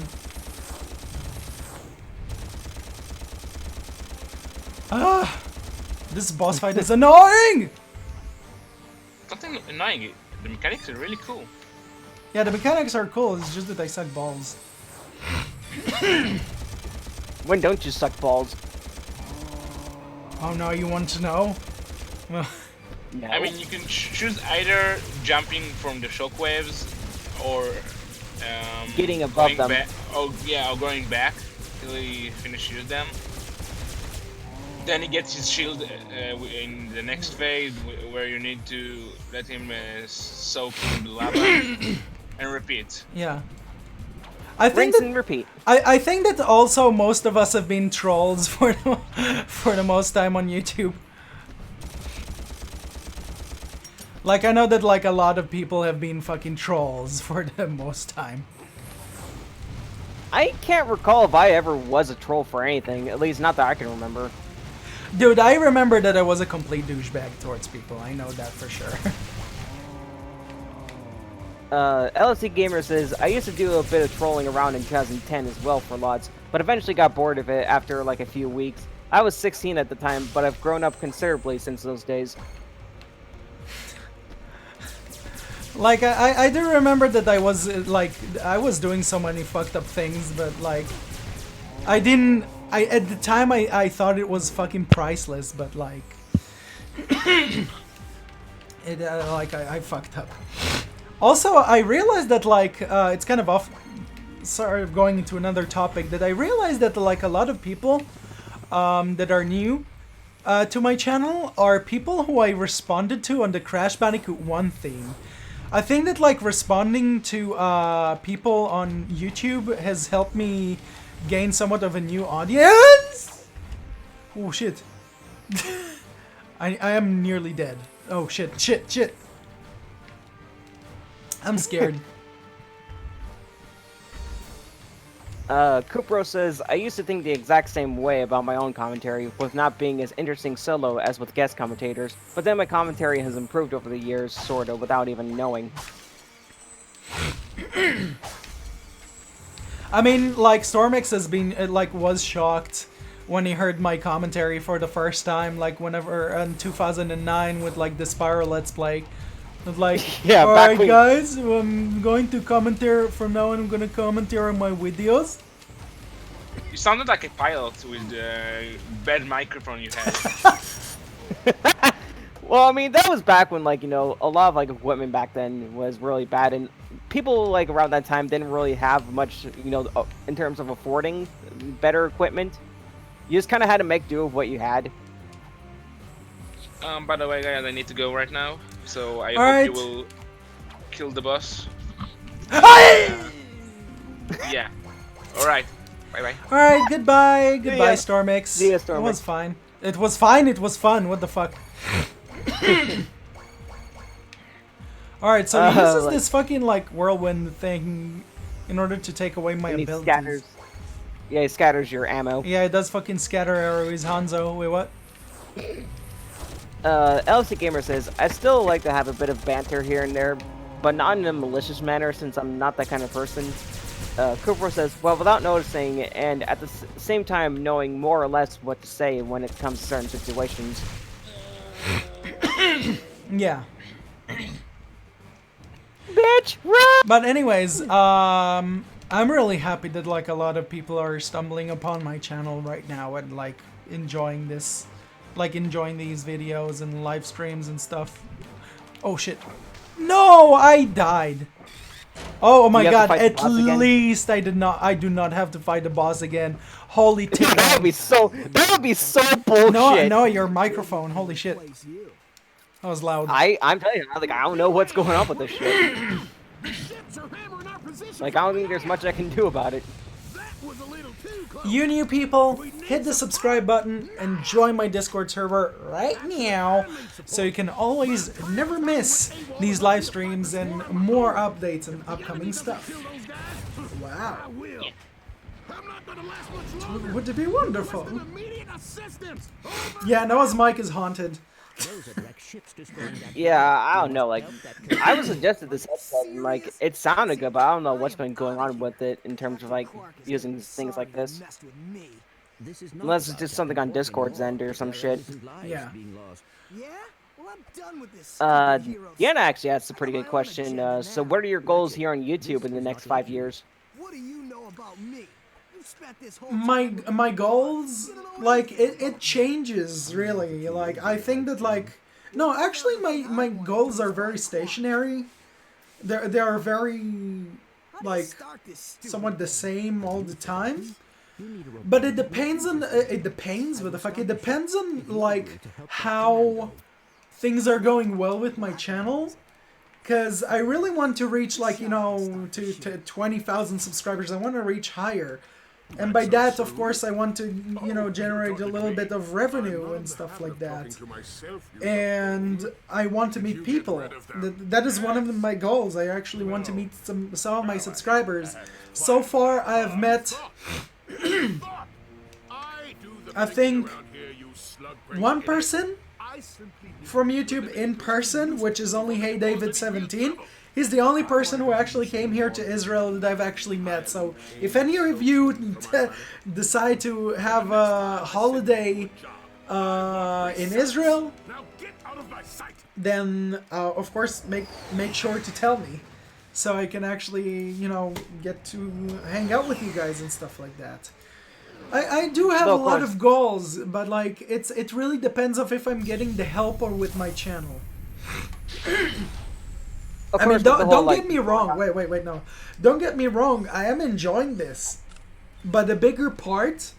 Ah, this boss fight is annoying. Something annoying. The mechanics are really cool. Yeah, the mechanics are cool. It's just that I suck balls. When don't you suck balls? Oh no, you want to know? Well, No. I mean, you can choose either jumping from the shockwaves or Getting above them. Or going back till he finishes them. Then he gets his shield in the next phase, where you need to let him soak in the lava and repeat. yeah. I think Rinse that and repeat. I think that also most of us have been trolls for the most time on YouTube. Like, I know that like a lot of people have been fucking trolls for the most time. I can't recall if I ever was a troll for anything, at least not that I can remember. Dude, I remember that I was a complete douchebag towards people. I know that for sure. LSD Gamer says, I used to do a bit of trolling around in 2010 as well for LODs, but eventually got bored of it after like a few weeks. I was 16 at the time, but I've grown up considerably since those days. Like, I do remember that I was, I was doing so many fucked up things, but, like, at the time, I thought it was fucking priceless, but, like, I fucked up. Also, I realized that, like, it's kind of sort of going into another topic, that I realized that, like, a lot of people, that are new, to my channel are people who I responded to on the Crash Bandicoot 1 theme. I think that like responding to people on YouTube has helped me gain somewhat of a new audience. Oh shit. I am nearly dead. Oh shit. I'm scared. Kupro says, I used to think the exact same way about my own commentary, with not being as interesting solo as with guest commentators, but then my commentary has improved over the years, sorta, without even knowing. I mean, like, Stormix has been, was shocked when he heard my commentary for the first time, like whenever in 2009 with like the Spiral Let's Play. But like, Yeah, alright when... guys, I'm going to commentary from now on. I'm gonna commentary on my videos. You sounded like a pilot with the bad microphone you had. Well, I mean, that was back when, like, you know, a lot of, like, equipment back then was really bad, and people, like, around that time didn't really have much, you know, in terms of affording better equipment. You just kind of had to make do with what you had. By the way, guys, I need to go right now, so I hope Alright. you will kill the boss. Yeah. Alright. Bye-bye. Alright, goodbye. Goodbye, ya. Stormix. See ya, It Stormix. was fine. It was fine, it was fun. What the fuck? Alright, so he uses like- this fucking, like, whirlwind thing in order to take away my And he abilities. scatters. Yeah, he scatters your ammo. Yeah, it does fucking scatter arrows, Hanzo. Wait, what? LC Gamer says, I still like to have a bit of banter here and there, but not in a malicious manner since I'm not that kind of person. Cooper says, well, without noticing and at the same time knowing more or less what to say when it comes to certain situations. Yeah. Bitch, run! But anyways, I'm really happy that like a lot of people are stumbling upon my channel right now and like enjoying this, like enjoying these videos and live streams and stuff. Oh shit. No, I died. Oh my You have to god, fight the at boss again? least I do not have to fight the boss again. Holy tip. That would be so bullshit. No, your microphone. Holy shit. That was loud. I'm telling you, like, I don't know what's going on with this shit. Like, I don't think there's much I can do about it. You new people, hit the subscribe button and join my Discord server right now so you can always never miss these live streams and more updates and upcoming stuff. Wow. Would it be wonderful? Yeah, Noah's mic is haunted. Yeah, I don't know, like, I was suggested this episode, and, like, it sounded good, but I don't know what's been going on with it in terms of, like, using things like this. Unless it's just something on Discord's end or some shit. Yeah. Deanna actually asked a pretty good question. So what are your goals here on YouTube in the next 5 years? What do you know about me? You spent this whole My goals, like, it changes really. Like, I think that, like, no, actually my goals are very stationary. They are very, like, somewhat the same all the time. But it depends on it depends on like how things are going well with my channel. Cause I really want to reach, like, you know, to 20,000 subscribers. I want to reach higher. And by that, of course, I want to, you know, generate a little bit of revenue and stuff like that. And I want to meet people. That is one of my goals. I actually want to meet some of my subscribers. So far, I have met, I think, one person from YouTube in person, which is only Hey David 17. He's the only person who actually came here to Israel that I've actually met. So if any of you decide to have a holiday in Israel, then of course make sure to tell me, so I can actually, you know, get to hang out with you guys and stuff like that. I do have a lot of goals, but like it really depends on if I'm getting the help or with my channel. I mean, don't get me wrong. Wait, no. Don't get me wrong. I am enjoying this, but the bigger part,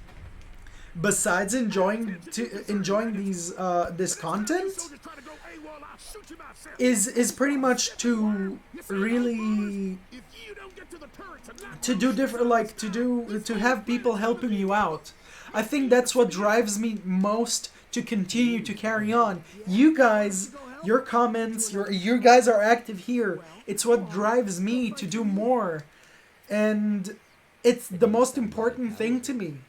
besides enjoying these this content, is pretty much to really do different, like to have people helping you out. I think that's what drives me most to continue to carry on. You guys, your comments, you guys are active here. It's what drives me to do more. And it's the most important thing to me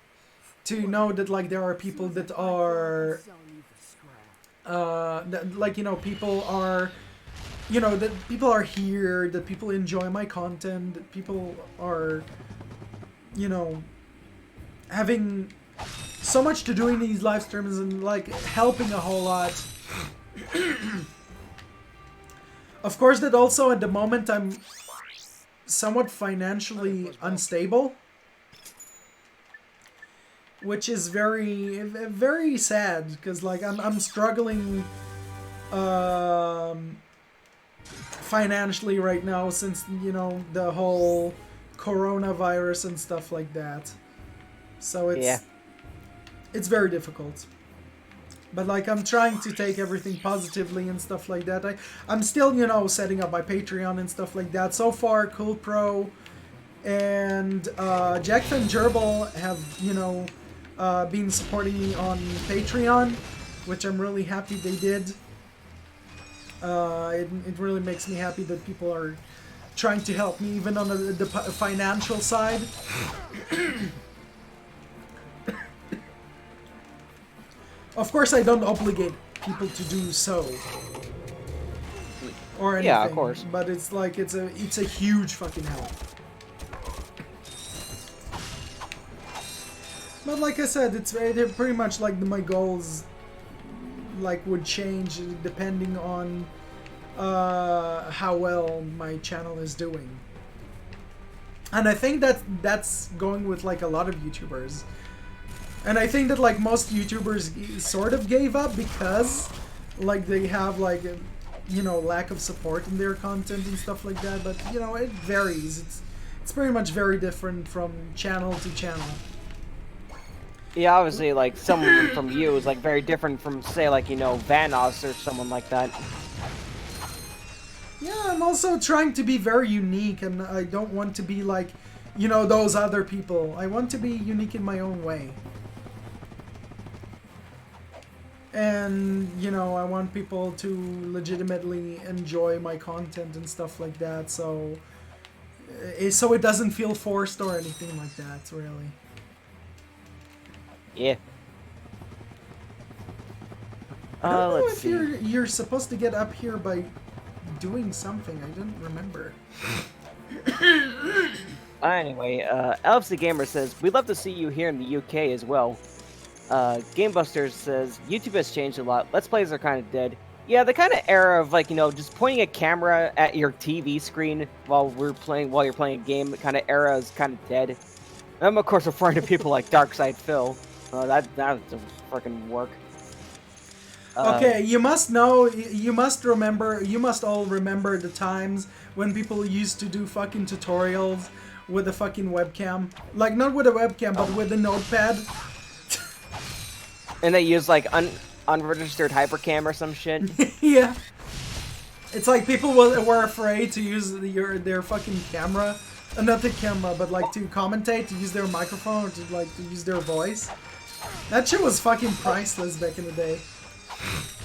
to know that, like, there are people that are that, like, you know, people are, you know, that people are here, that people enjoy my content, that people are, you know, having so much to doing these live streams and like helping a whole lot. Of course, that also at the moment I'm somewhat financially unstable, which is very, very sad because like I'm struggling financially right now since, you know, the whole coronavirus and stuff like that. So it's very difficult. But like I'm trying to take everything positively and stuff like that. I'm still, you know, setting up my Patreon and stuff like that. So far, Cool Pro and Jack and Gerbil have, you know, been supporting me on Patreon, which I'm really happy they did. It really makes me happy that people are trying to help me even on the financial side. Of course, I don't obligate people to do so or anything. Yeah, of course. But it's like it's a huge fucking help. But like I said, they're pretty much like my goals like would change depending on how well my channel is doing. And I think that's going with like a lot of YouTubers. And I think that like most YouTubers sort of gave up because like they have like you know, lack of support in their content and stuff like that. But you know, it varies. It's pretty much very different from channel to channel. Yeah, obviously, like someone from you is like very different from, say, like, you know, Vanos or someone like that. Yeah, I'm also trying to be very unique, and I don't want to be like, you know, those other people. I want to be unique in my own way. And, you know, I want people to legitimately enjoy my content and stuff like that, so it doesn't feel forced or anything like that, really. Yeah. I don't know let's if see. you're supposed to get up here by doing something. I didn't remember. Anyway, LFC Gamer says, we'd love to see you here in the UK as well. Gamebusters says, YouTube has changed a lot. Let's Plays are kind of dead. Yeah, the kind of era of, like, you know, just pointing a camera at your TV screen while you're playing a game kind of era is kind of dead. I'm, of course, referring to people like Darkside Phil. That doesn't freaking work. Okay, you must know, you must all remember the times when people used to do fucking tutorials with a fucking webcam. Like, not with a webcam, but with a notepad. And they use, like, unregistered hypercam or some shit. Yeah. It's like people were afraid to use their fucking camera. Not the camera, but like to commentate, to use their microphone, or to use their voice. That shit was fucking priceless back in the day.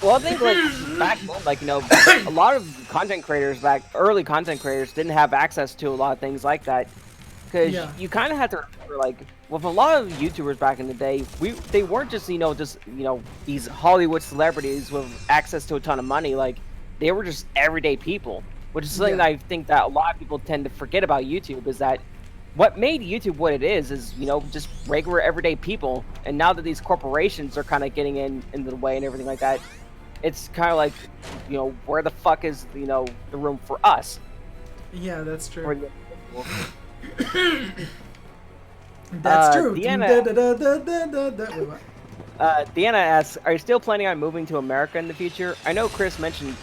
Well, I think, like, back then, like, you know, a lot of early content creators didn't have access to a lot of things like that. Because you kind of had to remember, like, with a lot of YouTubers back in the day, they weren't just, you know, these Hollywood celebrities with access to a ton of money. Like, they were just everyday people. Which is something that I think that a lot of people tend to forget about YouTube, is that what made YouTube what it is, you know, just regular everyday people. And now that these corporations are kind of getting into the way and everything like that, it's kind of like, you know, where the fuck is, you know, the room for us? Yeah, that's true. That's true. Deanna asks, are you still planning on moving to America in the future? I know Chris mentioned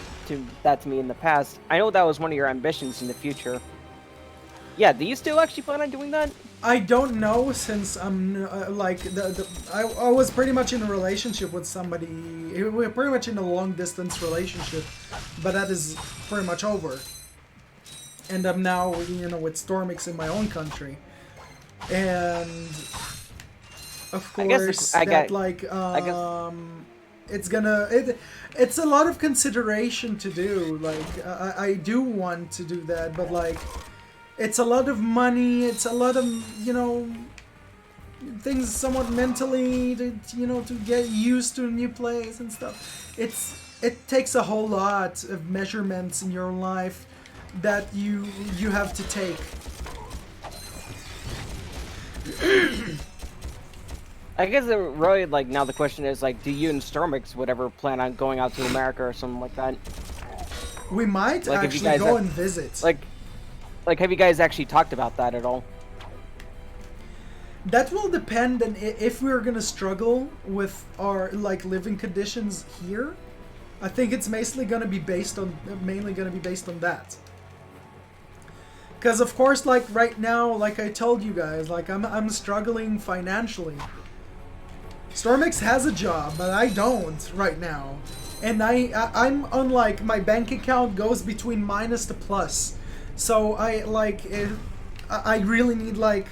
that to me in the past. I know that was one of your ambitions in the future. Yeah, do you still actually plan on doing that? I don't know, since I'm like I was pretty much in a relationship with somebody. We're pretty much in a long distance relationship, but that is pretty much over. And I'm now, you know, with Stormix in my own country, and of course it's a lot of consideration to do. Like I do want to do that, but like it's a lot of money. It's a lot of, you know, things somewhat mentally to, you know, to get used to a new place and stuff. It takes a whole lot of measurements in your life that you have to take. I guess it really, like, now the question is, like, do you and Stormix would ever plan on going out to America or something like that? We might Like, if you actually guys go have- and visit. Like, have you guys actually talked about that at all? That will depend on if we're gonna struggle with our like living conditions here. I think it's mainly gonna be based on that. Because of course, like right now, like I told you guys, like I'm struggling financially. Stormix has a job, but I don't right now, and I'm unlike my bank account goes between minus to plus, so I really need like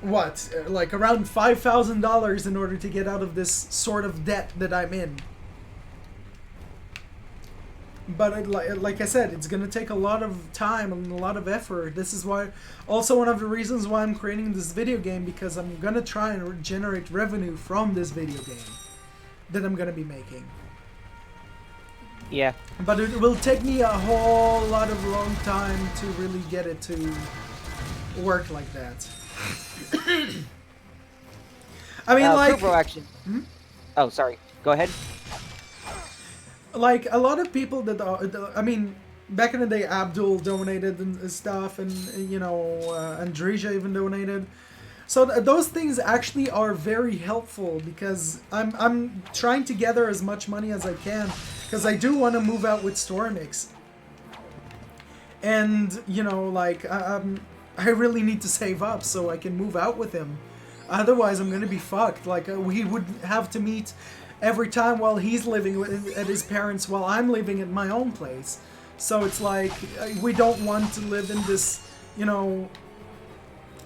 like around $5,000 in order to get out of this sort of debt that I'm in. But like I said, it's gonna take a lot of time and a lot of effort. This is why, also one of the reasons why I'm creating this video game, because I'm gonna try and generate revenue from this video game that I'm gonna be making. Yeah. But it will take me a whole lot of long time to really get it to work like that. I mean, like... Kupro actually... Oh, sorry. Go ahead. Like, a lot of people that... I mean, back in the day, Abdul donated and stuff, and, you know, Andrija even donated. So those things actually are very helpful, because I'm trying to gather as much money as I can, because I do want to move out with Stormix. And, you know, like, I really need to save up so I can move out with him. Otherwise, I'm gonna be fucked. Like, we would have to meet every time while he's living at his parents' while I'm living at my own place. So it's like, we don't want to live in this, you know,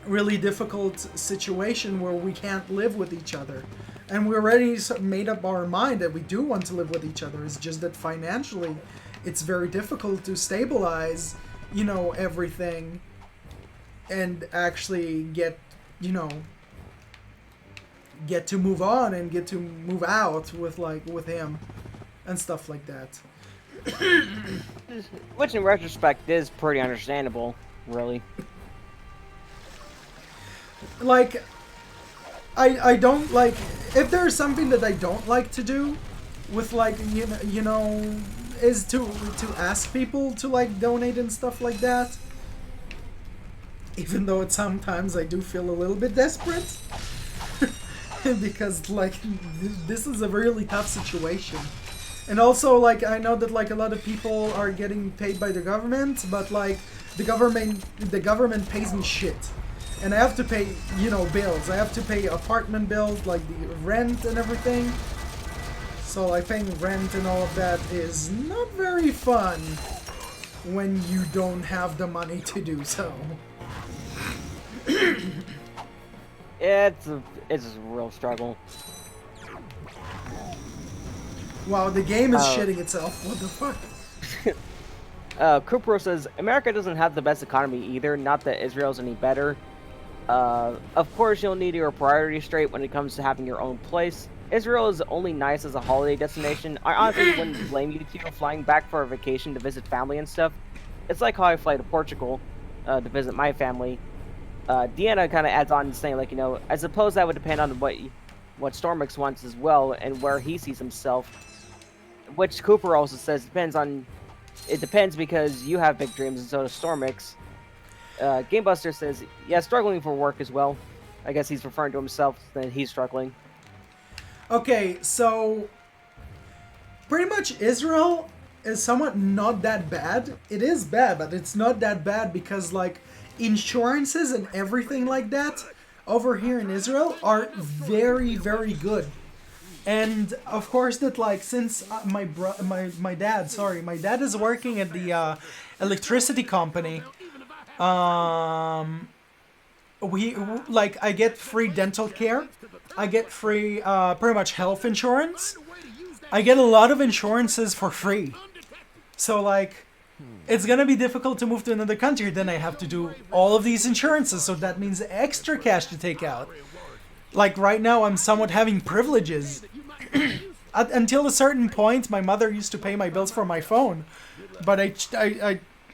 really difficult situation where we can't live with each other. And we already made up our mind that we do want to live with each other. It's just that financially, it's very difficult to stabilize, you know, everything and actually get, you know, get to move on and get to move out with him and stuff like that. Which in retrospect is pretty understandable, really. Like, I don't like, if there's something that I don't like to do with, like, you know, is to ask people to, like, donate and stuff like that. Even though sometimes I do feel a little bit desperate. Because, like, this is a really tough situation. And also, like, I know that, like, a lot of people are getting paid by the government, but, like, the government pays me shit. And I have to pay, you know, bills. I have to pay apartment bills, like the rent and everything. So, like, paying rent and all of that is not very fun when you don't have the money to do so. It's a real struggle. Wow, the game is shitting itself. What the fuck? Kupro says, America doesn't have the best economy either, not that Israel's any better. Of course, you'll need your priorities straight when it comes to having your own place. Israel is only nice as a holiday destination. I honestly wouldn't blame you two flying back for a vacation to visit family and stuff. It's like how I fly to Portugal to visit my family. Deanna kind of adds on saying, like, you know, I suppose that would depend on what Stormix wants as well and where he sees himself. Which Cooper also says it depends because you have big dreams and so does Stormix. Gamebuster says, yeah, struggling for work as well. I guess he's referring to himself that he's struggling. Okay, so pretty much Israel is somewhat not that bad. It is bad, but it's not that bad because, like, insurances and everything like that over here in Israel are very, very good. And of course that, like, since my dad is working at the electricity company, I get free dental care, I get free pretty much health insurance, I get a lot of insurances for free. So, like, it's gonna be difficult to move to another country, then I have to do all of these insurances, so that means extra cash to take out. Like, right now I'm somewhat having privileges. Until a certain point, my mother used to pay my bills for my phone, but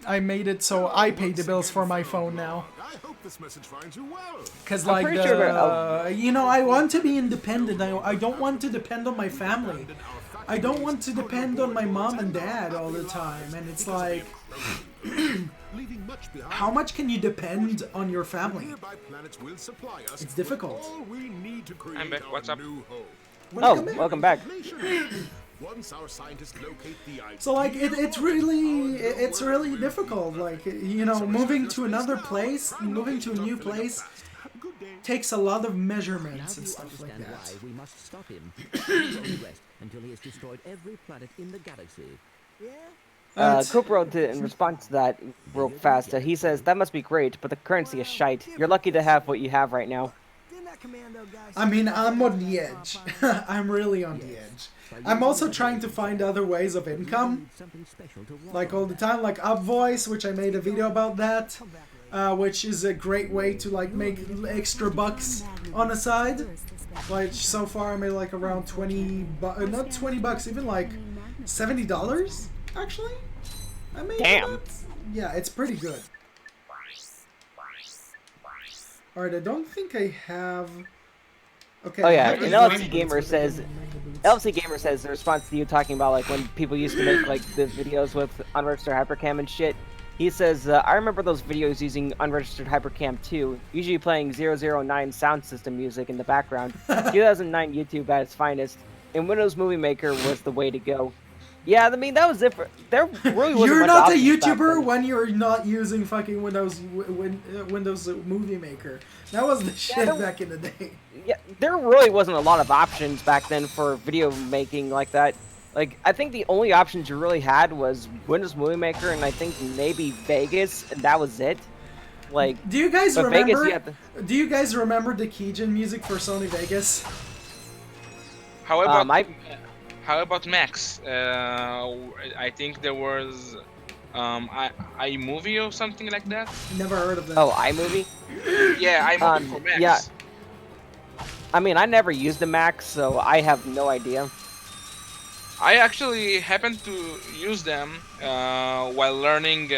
I made it so I pay the bills for my phone now. I hope this message finds you well. Because, I'm like, pretty sure you know, I want to be independent. I don't want to depend on my family. I don't want to depend on my mom and dad all the time. And it's like, how much can you depend on your family? It's difficult. I'm back. What's up? Welcome back. Once our scientists locate the item, So like it's really difficult. Like, you know, moving to another place, moving to a new place takes a lot of measurements and stuff like that. Why we must stop him. Only rest until he has destroyed every planet in the galaxy. Yeah. Cooper in response to that real fast, he says, that must be great, but the currency is shite. You're lucky to have what you have right now. I mean, I'm on the edge. I'm really on the edge. I'm also trying to find other ways of income, like all the time, like Upvoice, which I made a video about that, which is a great way to like make extra bucks on the side. Like so far I made like around 20 not 20 bucks, even like $70 actually. I made Damn. that. Yeah, it's pretty good. Alright, I don't think I have. Okay. Oh yeah, and LFC Gamer says the response to you talking about like when people used to make like the videos with unregistered hypercam and shit. He says, I remember those videos using unregistered hypercam too, usually playing 009 sound system music in the background. 2009 YouTube at its finest, and Windows Movie Maker was the way to go. Yeah, I mean that was it. There really wasn't You're much not a options back YouTuber then. when you're not using fucking Windows Movie Maker. That was the shit back in the day. Yeah, there really wasn't a lot of options back then for video making like that. Like, I think the only options you really had was Windows Movie Maker and I think maybe Vegas, and that was it. Like, Do you guys but remember? Vegas, you have to- Do you guys remember the Keygen music for Sony Vegas? How about I- how about Max? I think there was iMovie or something like that. Never heard of that. Oh, iMovie? Yeah, iMovie for Max. Yeah. I mean, I never used a Mac, so I have no idea. I actually happened to use them while learning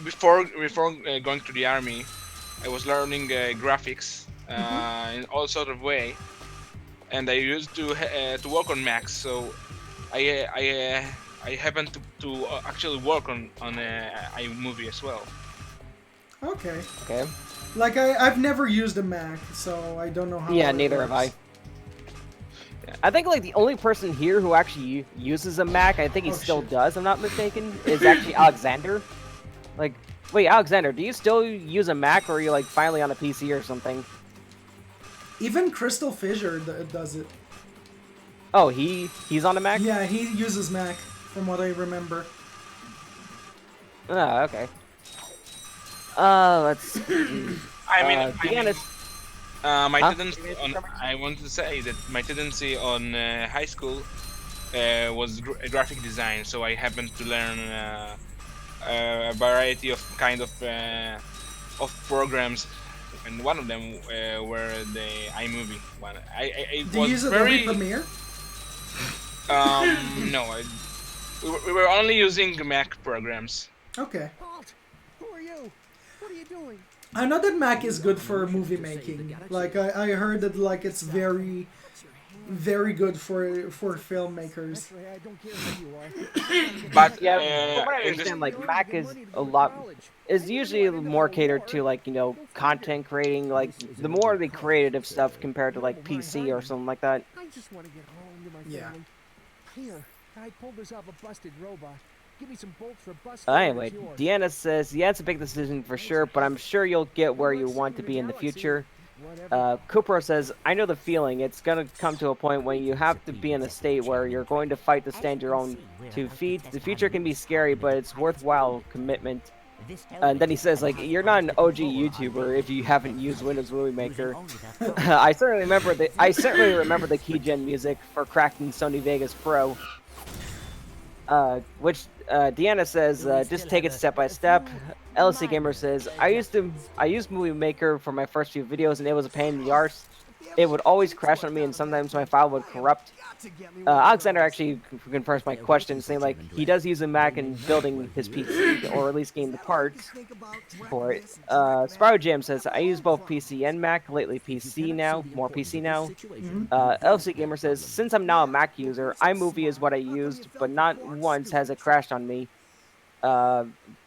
before going to the army. I was learning graphics in all sort of way, and I used to work on Macs. So I happened to actually work on iMovie as well. Okay. Okay. Like I've never used a Mac, so I don't know how. Yeah, it neither have I. works. I think like the only person here who actually uses a Mac, I think he Oh, still shit. does, I'm not mistaken, is actually Alexander. Like, wait, Alexander, do you still use a Mac, or are you like finally on a PC or something? Even Crystal Fissure does it. Oh, he's on a Mac? Yeah, he uses Mac, from what I remember. Oh, okay. Let's see. Deanna's... My Huh? tendency on, I want to say that my tendency on high school was graphic design, so I happened to learn a variety of kind of programs, and one of them were the iMovie one. I Do you was use very Adobe Premiere? no, we were only using Mac programs. Okay. Halt! Who are you? What are you doing? I know that Mac is good for movie making. Like I heard that like it's very, very good for filmmakers. Actually, I don't care who you are. But Yeah, from what I in this- understand, like Mac is usually more catered to like, you know, content creating, like the more the creative stuff compared to like PC or something like that. I just want to get home to my Yeah. family. Here, I pulled this off a busted robot. Give me some bolts for bus. Anyway, Deanna says, yeah, it's a big decision for sure, but I'm sure you'll get where you want to be in the future. Cooper says, I know the feeling. It's going to come to a point when you have to be in a state where you're going to fight to stand your own 2 feet. The future can be scary, but it's worthwhile commitment. And then he says, like, you're not an OG YouTuber if you haven't used Windows Movie Maker. I certainly remember the Keygen music for cracking Sony Vegas Pro. Which Deanna says, just take it step by step. LSC Gamer says, I used Movie Maker for my first few videos and it was a pain in the arse. it would always crash on me, and sometimes my file would corrupt. Alexander actually confirms my question, saying like he does use a Mac in building his PC, or at least getting the parts for it. Sparrow Jam says I use both PC and Mac. Lately PC now, more PC now. LC Gamer says since I'm now a Mac user, iMovie is what I used, but not once has it crashed on me.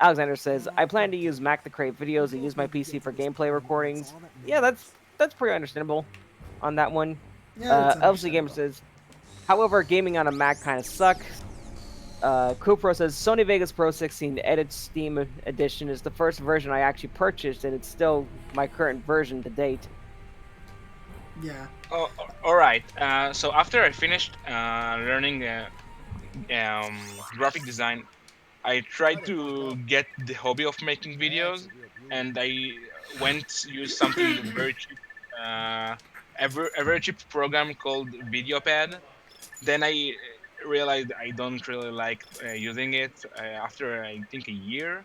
Alexander says I plan to use Mac to create videos and use my PC for gameplay recordings. Yeah, that's pretty understandable on that one. Yeah, it's LC Gamer says, however, gaming on a Mac kind of sucks. Kupro says Sony Vegas Pro 16 Edit Steam Edition is the first version I actually purchased, and it's still my current version to date. Yeah. Oh, all right. So after I finished learning graphic design, I tried to get the hobby of making videos, and I went use something very cheap, a very cheap program called VideoPad. Then I realized I don't really like using it after I think a year.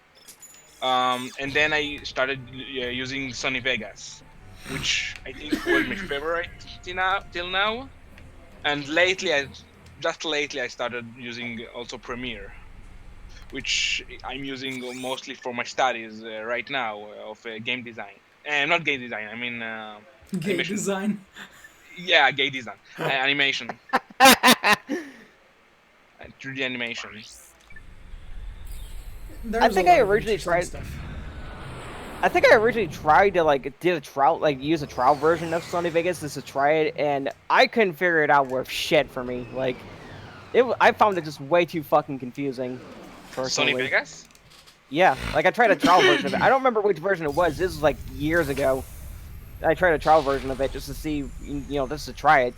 And then I started using Sony Vegas, which I think was my favorite till now. And just lately, I started using also Premiere, which I'm using mostly for my studies right now of game design. Not game design, I mean Game animation. design. Yeah, game design, animation, 3D animation. There's I think a lot I of originally interesting tried. stuff. I think I originally tried to use a trial version of Sony Vegas just to try it, and I couldn't figure it out worth shit for me. Like, I found it just way too fucking confusing. Personally. Sony Vegas? Yeah, like I tried a trial version of it. I don't remember which version it was. This was like years ago. I tried a trial version of it just to see, just to try it,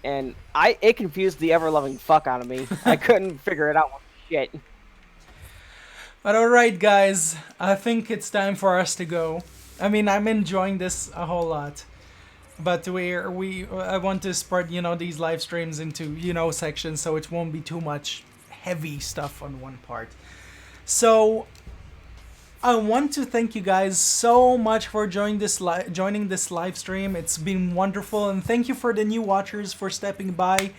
and it confused the ever-loving fuck out of me. I couldn't figure it out worth shit. But alright, guys, I think it's time for us to go. I mean, I'm enjoying this a whole lot. But I want to spread, these live streams into, sections so it won't be too much heavy stuff on one part. So, I want to thank you guys so much for joining this live stream. It's been wonderful, and thank you for the new watchers for stepping by.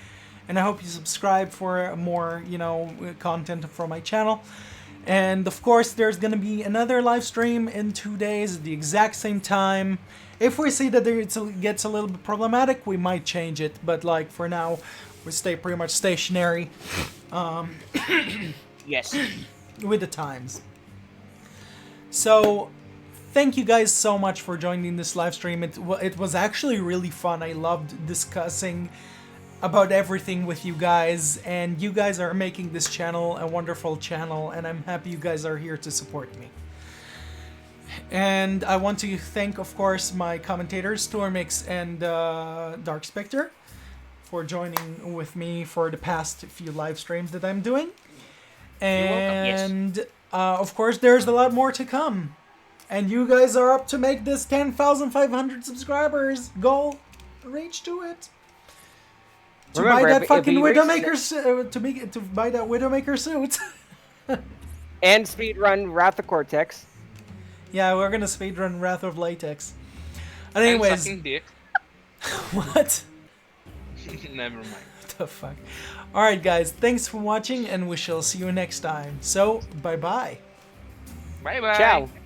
And I hope you subscribe for more, content from my channel. And of course, there's gonna be another live stream in 2 days at the exact same time. If we see that it gets a little bit problematic, we might change it. But like for now, we stay pretty much stationary. Yes. With the times. So, thank you guys so much for joining this live stream. It was actually really fun. I loved discussing about everything with you guys, and you guys are making this channel a wonderful channel, and I'm happy you guys are here to support me. And I want to thank, of course, my commentators, Stormix and Dark Spectre, for joining with me for the past few live streams that I'm doing. And, of course, there's a lot more to come. And you guys are up to make this 10,500 subscribers goal reach to it. To buy that fucking Widowmaker to buy that Widowmaker suit. And speedrun Wrath of Cortex. Yeah, we're gonna speedrun Wrath of Latex. And anyways, I'm sucking dick. What? Never mind. What the fuck? Alright guys, thanks for watching, and we shall see you next time. So, bye-bye. Bye-bye. Ciao.